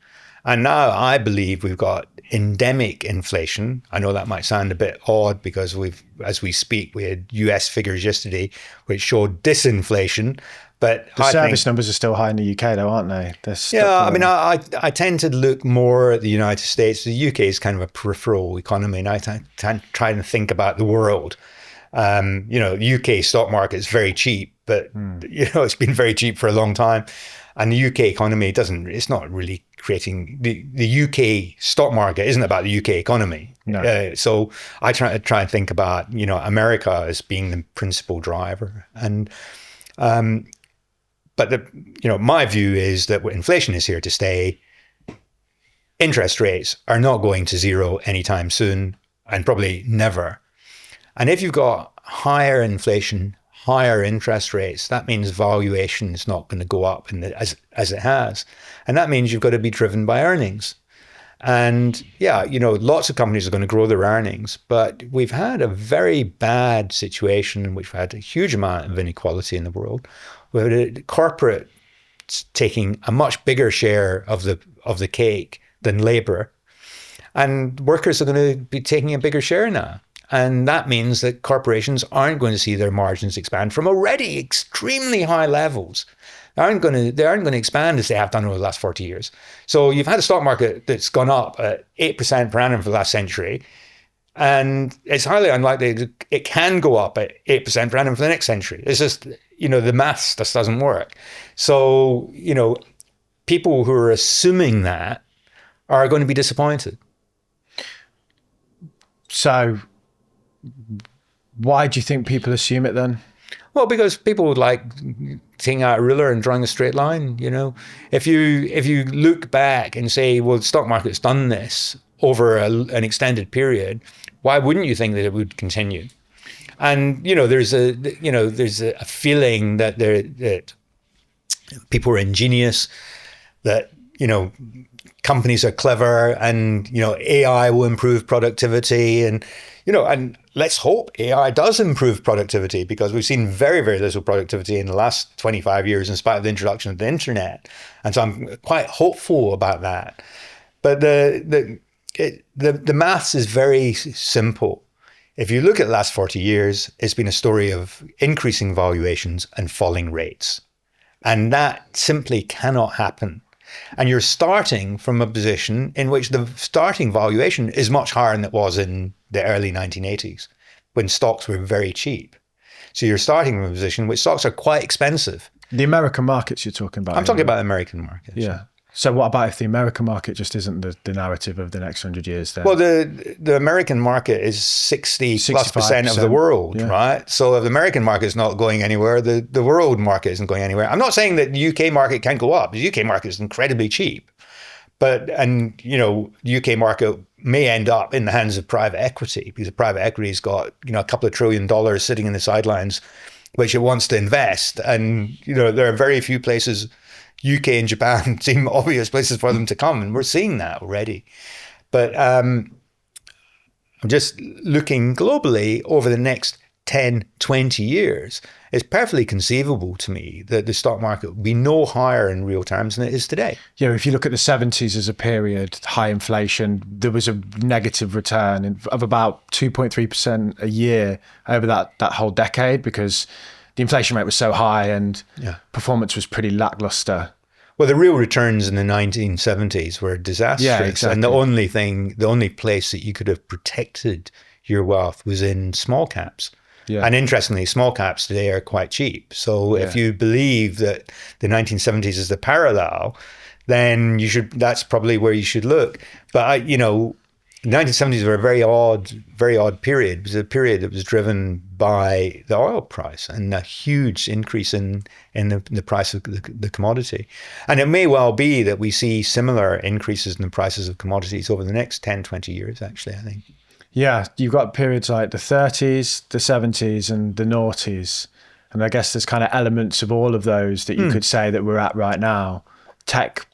And now I believe we've got endemic inflation. I know that might sound a bit odd because as we speak, we had US figures yesterday which showed disinflation. But the service numbers are still high in the UK, though, aren't they? I mean, I tend to look more at the United States. The UK is kind of a peripheral economy, and I try to think about the world. The UK stock market is very cheap, but it's been very cheap for a long time. And the UK economy it's not really creating, the UK stock market isn't about the UK economy. No. So I try and think about, America as being the principal driver. And, but my view is that inflation is here to stay. Interest rates are not going to zero anytime soon, and probably never. And if you've got higher inflation, higher interest rates, that means valuation is not going to go up as it has. And that means you've got to be driven by earnings. And lots of companies are going to grow their earnings, but we've had a very bad situation in which we've had a huge amount of inequality in the world. We've had corporate taking a much bigger share of the cake than labor. And workers are going to be taking a bigger share now. And that means that corporations aren't going to see their margins expand from already extremely high levels. They aren't going to expand as they have done over the last 40 years. So you've had a stock market that's gone up at 8% per annum for the last century. And it's highly unlikely it can go up at 8% per annum for the next century. It's just, the maths just doesn't work. So, people who are assuming that are going to be disappointed. So why do you think people assume it then? Well, because people like taking out a ruler and drawing a straight line. If you look back and say, well, the stock market's done this over an extended period, why wouldn't you think that it would continue? And there's a feeling that people are ingenious, that companies are clever, and AI will improve productivity, and let's hope AI does improve productivity, because we've seen very, very little productivity in the last 25 years in spite of the introduction of the internet. And so I'm quite hopeful about that. But the maths is very simple. If you look at the last 40 years, it's been a story of increasing valuations and falling rates. And that simply cannot happen. And you're starting from a position in which the starting valuation is much higher than it was in the early 1980s, when stocks were very cheap. So you're starting from a position in which stocks are quite expensive. The American markets you're talking about? I'm talking about the American markets. Yeah. So what about if the American market just isn't the narrative of the next 100 years then? Well, the American market is 60+% of the world, yeah. Right? So if the American market is not going anywhere, the world market isn't going anywhere. I'm not saying that the UK market can't go up. The UK market is incredibly cheap. The UK market may end up in the hands of private equity, because private equity's got, a couple of $1 trillion sitting in the sidelines, which it wants to invest. And, there are very few places. UK and Japan seem obvious places for them to come, and we're seeing that already. But I'm just looking globally over the next 10, 20 years. It's perfectly conceivable to me that the stock market will be no higher in real terms than it is today. Yeah, if you look at the 70s as a period, high inflation, there was a negative return of about 2.3% a year over that whole decade, because the inflation rate was so high and performance was pretty lackluster. Well, the real returns in the 1970s were disastrous. Yeah, exactly. And the only place that you could have protected your wealth was in small caps. Yeah. And interestingly, small caps today are quite cheap. So if you believe that the 1970s is the parallel, then that's probably where you should look. But the 1970s were a very odd period. It was a period that was driven by the oil price and a huge increase in the price of the commodity. And it may well be that we see similar increases in the prices of commodities over the next 10, 20 years, actually, I think. Yeah, you've got periods like the 30s, the 70s and the noughties. And I guess there's kind of elements of all of those that you could say that we're at right now. Tech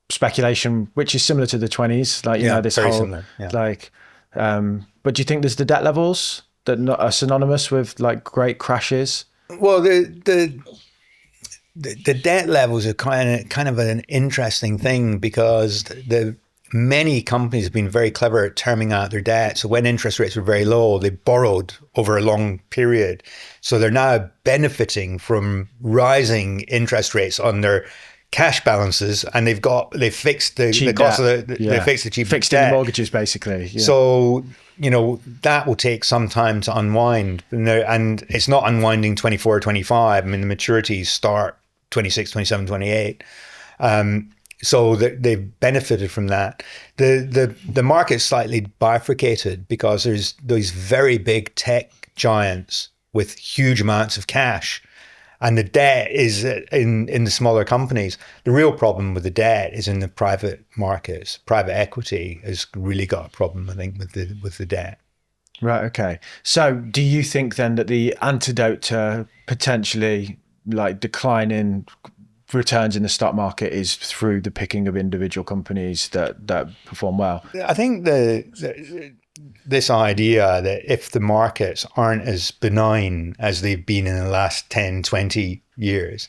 speculation, which is similar to the 20s, this whole similar, but do you think there's the debt levels that are synonymous with great crashes? Well, the debt levels are kind of an interesting thing, because many companies have been very clever at terming out their debt. So when interest rates were very low, they borrowed over a long period. So they're now benefiting from rising interest rates on their cash balances, and they've fixed the cost of they fixed the cheap fixed debt. in the mortgages basically. Yeah. So that will take some time to unwind, and it's not unwinding 24 or 25. I mean, the maturities start 26, 27, 28. So they've benefited from that. The market's slightly bifurcated, because there's those very big tech giants with huge amounts of cash, and the debt is in the smaller companies. The real problem with the debt is in the private markets. Private equity has really got a problem, I think, with the debt. Right. Okay. So do you think then that the antidote to potentially declining returns in the stock market is through the picking of individual companies that perform well? I think this idea that if the markets aren't as benign as they've been in the last 10, 20 years,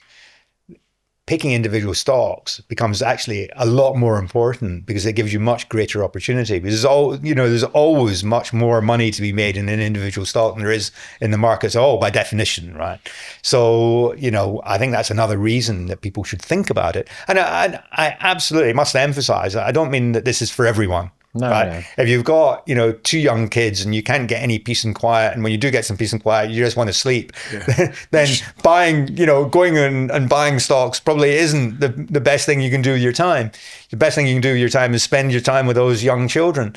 picking individual stocks becomes actually a lot more important because it gives you much greater opportunity. Because there's always much more money to be made in an individual stock than there is in the markets all by definition, right? So, I think that's another reason that people should think about it. And I absolutely must emphasize, I don't mean that this is for everyone. No, right? no. If you've got, 2 young kids and you can't get any peace and quiet, and when you do get some peace and quiet, you just want to sleep, then going and buying stocks probably isn't the best thing you can do with your time. The best thing you can do with your time is spend your time with those young children.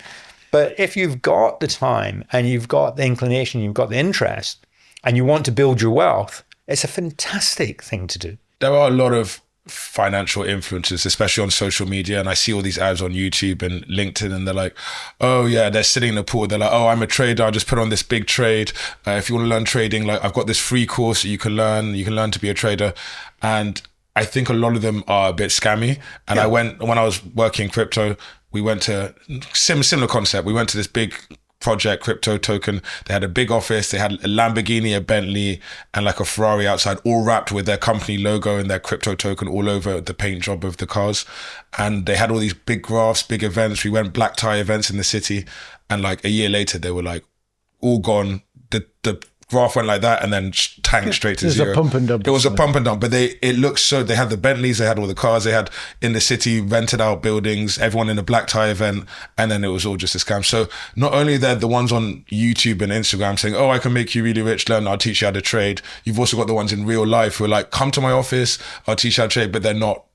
But if you've got the time and you've got the inclination, you've got the interest, and you want to build your wealth, it's a fantastic thing to do. There are a lot of financial influencers, especially on social media, and I see all these ads on YouTube and LinkedIn, and they're like, oh yeah, they're sitting in the pool, they're like, oh, I'm a trader, I just put on this big trade, if you want to learn trading, like I've got this free course that you can learn to be a trader. And I think a lot of them are a bit scammy. And when I was working crypto, we went to similar concept, we went to this big project crypto token. They had a big office, they had a Lamborghini, a Bentley, and like a Ferrari outside, all wrapped with their company logo and their crypto token all over the paint job of the cars. And they had all these big graphs, big events. We went black tie events in the city, and like a year later they were like all gone. The graph went like that and then tanked straight to zero. It was a pump and dump. It was a pump and dump, but they had the Bentleys, they had all the cars, they had in the city rented out buildings, everyone in a black tie event, and then it was all just a scam. So not only they're the ones on YouTube and Instagram saying, oh, I can make you really rich, learn, I'll teach you how to trade. You've also got the ones in real life who are like, come to my office, I'll teach you how to trade, but they're not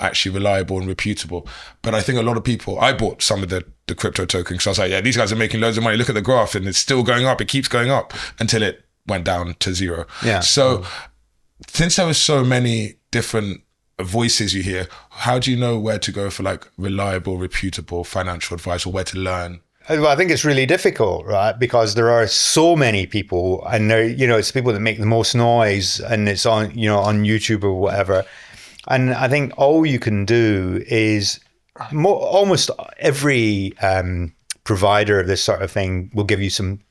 actually reliable and reputable. But I think a lot of people, I bought some of the crypto tokens. So I was like, yeah, these guys are making loads of money. Look at the graph and it's still going up. It keeps going up until it went down to zero. Yeah. So since there were so many different voices you hear, how do you know where to go for like reliable, reputable financial advice, or where to learn? Well, I think it's really difficult, right? Because there are so many people, and it's people that make the most noise, and it's on YouTube or whatever. And I think all you can do is almost every provider of this sort of thing will give you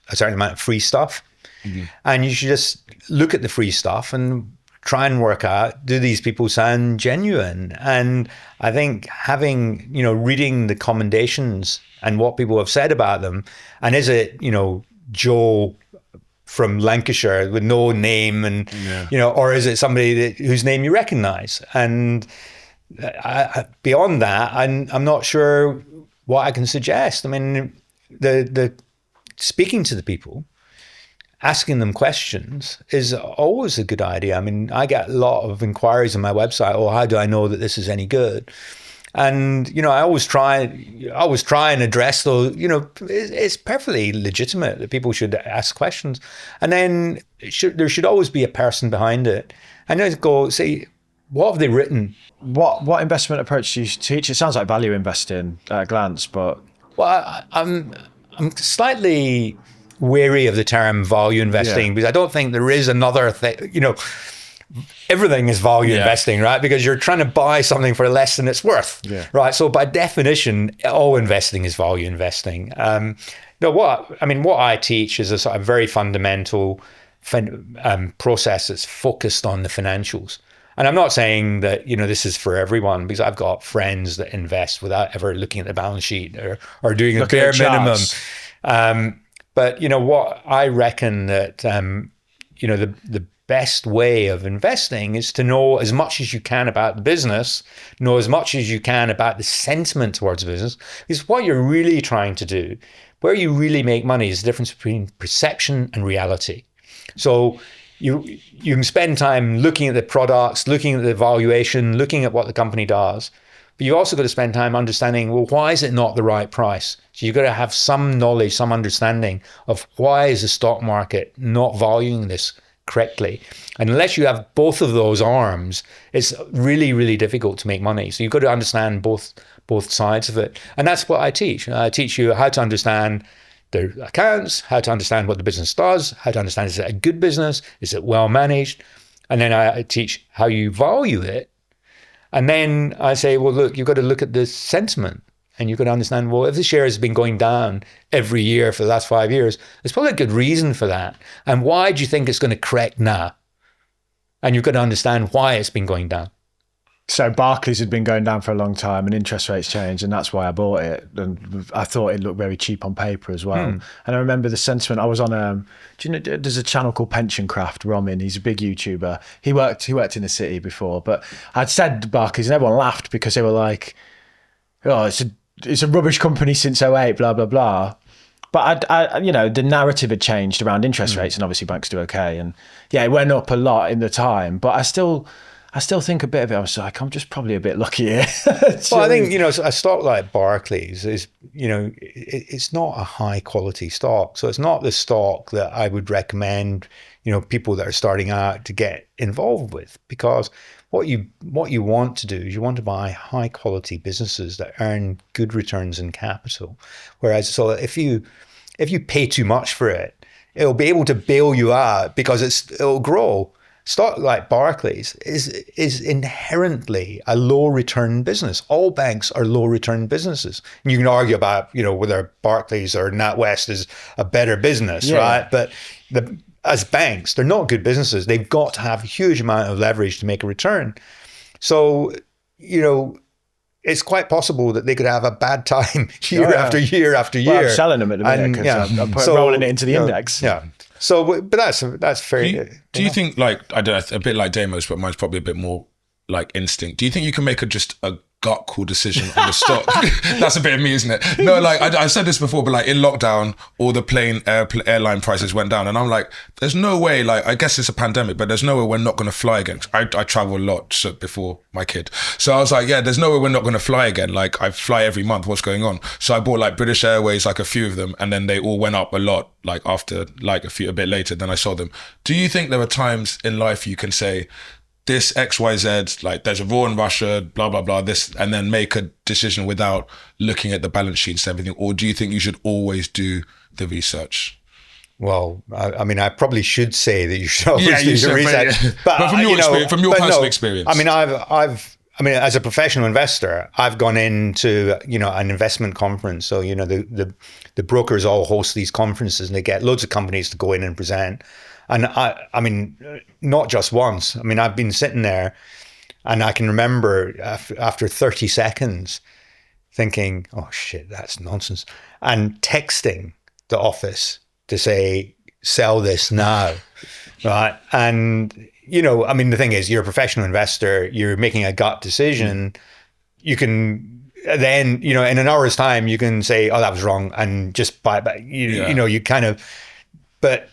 a certain amount of free stuff. Mm-hmm. And you should just look at the free stuff and try and work out, do these people sound genuine? And I think reading the commendations and what people have said about them, and is it, Joe from Lancashire with no name, and or is it somebody whose name you recognize? And beyond that, I'm not sure what I can suggest. I mean, the speaking to the people, asking them questions is always a good idea. I mean, I get a lot of inquiries on my website. Oh, how do I know that this is any good? And I always try and address those. It's perfectly legitimate that people should ask questions, and then there should always be a person behind it. And then go say, what have they written? What investment approach do you teach? It sounds like value investing at a glance, but I'm slightly wary of the term value investing because I don't think there is another thing. Everything is value investing, right? Because you're trying to buy something for less than it's worth, right? So by definition, all investing is value investing. What I teach is a sort of very fundamental process that's focused on the financials. And I'm not saying that, this is for everyone, because I've got friends that invest without ever looking at the balance sheet or doing a bare minimum. But what I reckon that, the best way of investing is to know as much as you can about the business, know as much as you can about the sentiment towards the business, because what you're really trying to do, where you really make money, is the difference between perception and reality. So you can spend time looking at the products, looking at the valuation, looking at what the company does, but you've also got to spend time understanding, well, why is it not the right price? So you've got to have some knowledge, some understanding of why is the stock market not valuing this correctly. And unless you have both of those arms, it's really, really difficult to make money. So you've got to understand both sides of it. And that's what I teach. I teach you how to understand the accounts, how to understand what the business does, how to understand, is it a good business? Is it well managed? And then I teach how you value it. And then I say, well, look, you've got to look at the sentiment. And you've got to understand, well, if the share has been going down every year for the last 5 years, there's probably a good reason for that. And why do you think it's going to correct now? And you've got to understand why it's been going down. So Barclays had been going down for a long time and interest rates changed, and that's why I bought it. And I thought it looked very cheap on paper as well. And I remember the sentiment. I was on do you know, there's a channel called Pension Craft, Romin. He's a big YouTuber. He worked in the city before, but I'd said Barclays and everyone laughed because they were like, oh, it's a rubbish company since '08, blah, blah, blah. But I the narrative had changed around interest rates, and obviously banks do okay. And yeah, it went up a lot in the time, but I still think a bit of it. I was like, I'm just probably a bit lucky here. Well, I think, a stock like Barclays is, it's not a high quality stock. So it's not the stock that I would recommend, people that are starting out to get involved with, because what you want to do is you want to buy high quality businesses that earn good returns in capital. Whereas, so if you pay too much for it, it'll be able to bail you out because it'll grow. Stock like Barclays is inherently a low return business. All banks are low return businesses. And you can argue about, whether Barclays or NatWest is a better business, right? But as banks, they're not good businesses. They've got to have a huge amount of leverage to make a return. So, it's quite possible that they could have a bad time year after year after year. Well, I'm selling them at the minute because I'm rolling it into the index. Yeah. So, but that's fair. Do you think, like, I don't know, a bit like Damos, but mine's probably a bit more like instinct. Do you think you can make just a gut call decision on the stock? That's a bit of me, isn't it? No, like I said this before, but like in lockdown, all the airline prices went down, and I'm like, there's no way. Like, I guess it's a pandemic, but there's no way we're not going to fly again. I travel a lot before my kid, so I was like, yeah, there's no way we're not going to fly again. Like, I fly every month. What's going on? So I bought like British Airways, like a few of them, and then they all went up a lot. Like after like a bit later, then I sold them. Do you think there are times in life you can say, this XYZ, like there's a war in Russia, blah, blah, blah, this, and then make a decision without looking at the balance sheets and everything? Or do you think you should always do the research? Well, I mean, I probably should say that you should always do your research. But from your personal experience. I mean, I mean, as a professional investor, I've gone into, an investment conference. So, the brokers all host these conferences and they get loads of companies to go in and present. And I mean, not just once. I mean, I've been sitting there and I can remember after 30 seconds thinking, oh shit, that's nonsense. And texting the office to say, sell this now, right? And, I mean, the thing is, you're a professional investor, you're making a gut decision. You can then, in an hour's time, you can say, oh, that was wrong, and just buy it back. You kind of, but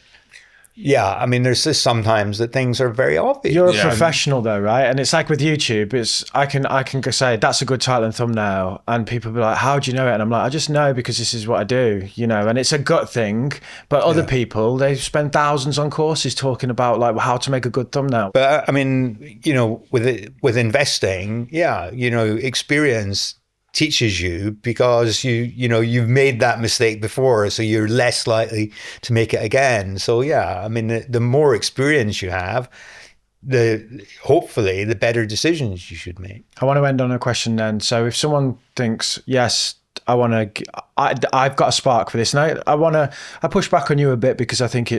yeah, I mean, there's just sometimes that things are very obvious. You're a professional though, right? And it's like with YouTube, I can go say, that's a good title and thumbnail, and people be like, how do you know it? And I'm like, I just know because this is what I do, and it's a gut thing. But other people, they spend thousands on courses talking about like how to make a good thumbnail. But I mean, with investing, experience teaches you because you've made that mistake before, so you're less likely to make it again. So I mean, the more experience you have, hopefully the better decisions you should make. I want to end on a question then. So if someone thinks, yes, I've got a spark for this, and I push back on you a bit because I think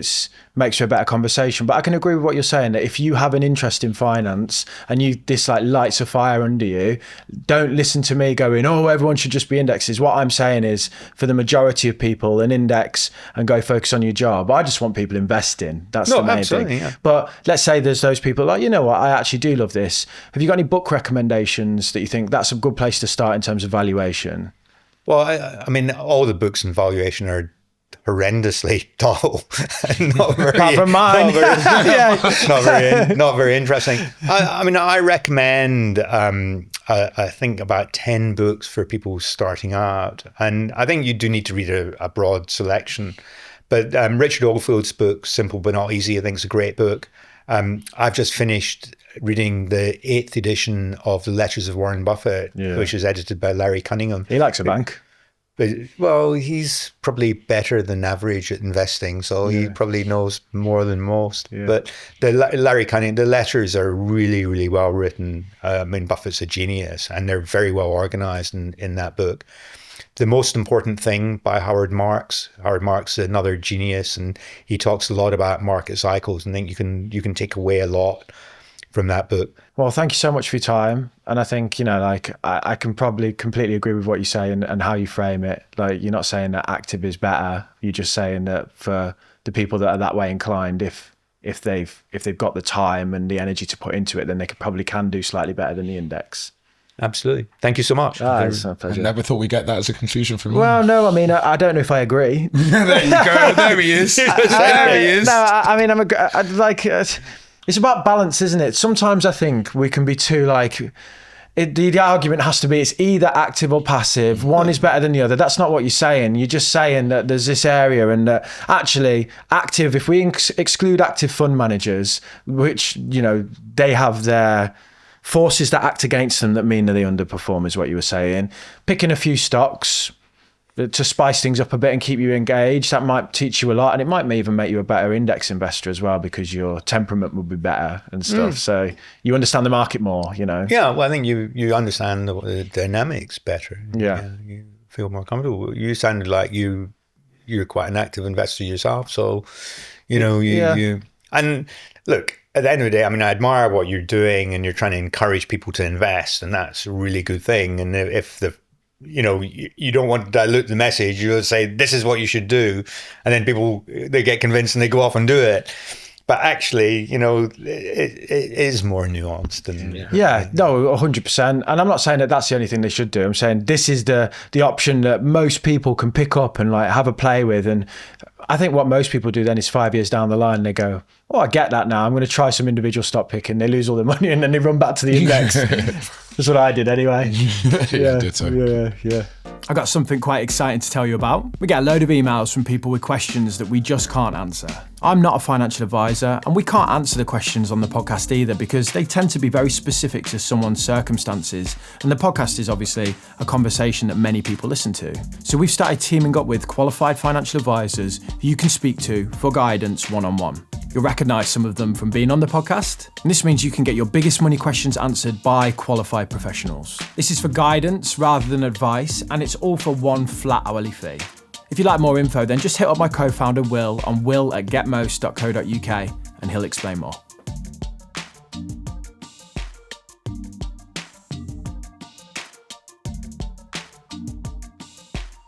makes for a better conversation. But I can agree with what you're saying, that if you have an interest in finance and this like lights a fire under you, don't listen to me going, oh, everyone should just be indexes. What I'm saying is, for the majority of people, an index and go focus on your job. I just want people investing. That's the main thing. Yeah. But let's say there's those people like, what, I actually do love this. Have you got any book recommendations that you think that's a good place to start in terms of valuation? Well, I mean, all the books in valuation are horrendously dull. Apart from mine. Not very interesting. I mean, I recommend, I think about 10 books for people starting out. And I think you do need to read a broad selection. But Richard Oldfield's book, Simple But Not Easy, I think is a great book. I've just finished reading the 8th edition of The Letters of Warren Buffett, which is edited by Larry Cunningham. He likes a bank. But, well, he's probably better than average at investing, so he probably knows more than most. Yeah. But Larry Cunningham, the letters are really, really well written. I mean, Buffett's a genius, and they're very well organized in that book. The Most Important Thing by Howard Marks. Howard Marks is another genius, and he talks a lot about market cycles, and I think you can take away a lot from that book. Well, thank you so much for your time. And I think, like I can probably completely agree with what you say and how you frame it. Like, you're not saying that active is better. You're just saying that for the people that are that way inclined, if they've got the time and the energy to put into it, then they probably can do slightly better than the index. Absolutely. Thank you so much. It's a pleasure. I never thought we'd get that as a conclusion from you. Well, no, I mean, I don't know if I agree. There you go. There he is. There he is. No, I mean, it's about balance, isn't it? Sometimes I think we can be too the argument has to be it's either active or passive. One is better than the other. That's not what you're saying. You're just saying that there's this area and that actually active, if we exclude active fund managers, which, they have their forces that act against them that mean that they underperform is what you were saying. Picking a few stocks to spice things up a bit and keep you engaged, that might teach you a lot, and it might even make you a better index investor as well because your temperament will be better and stuff. So you understand the market more, Yeah, well, I think you understand the dynamics better. Yeah. You feel more comfortable. You sounded like you're quite an active investor yourself, so you and look, at the end of the day, I mean, I admire what you're doing and you're trying to encourage people to invest, and that's a really good thing. And if you don't want to dilute the message, you'll say, this is what you should do. And then people, they get convinced and they go off and do it. But actually, it is more nuanced than... Yeah, no, 100%. And I'm not saying that that's the only thing they should do. I'm saying this is the option that most people can pick up and have a play with. And I think what most people do then is 5 years down the line, they go, oh, I get that now. I'm going to try some individual stock picking. They lose all their money and then they run back to the index. That's what I did anyway. Yeah, did so. Yeah. I got something quite exciting to tell you about. We get a load of emails from people with questions that we just can't answer. I'm not a financial advisor, and we can't answer the questions on the podcast either because they tend to be very specific to someone's circumstances, and the podcast is obviously a conversation that many people listen to. So we've started teaming up with qualified financial advisors who you can speak to for guidance one-on-one. You'll recognise some of them from being on the podcast, and this means you can get your biggest money questions answered by qualified professionals. This is for guidance rather than advice, and it's all for one flat hourly fee. If you'd like more info, then just hit up my co-founder Will on will@getmost.co.uk and he'll explain more.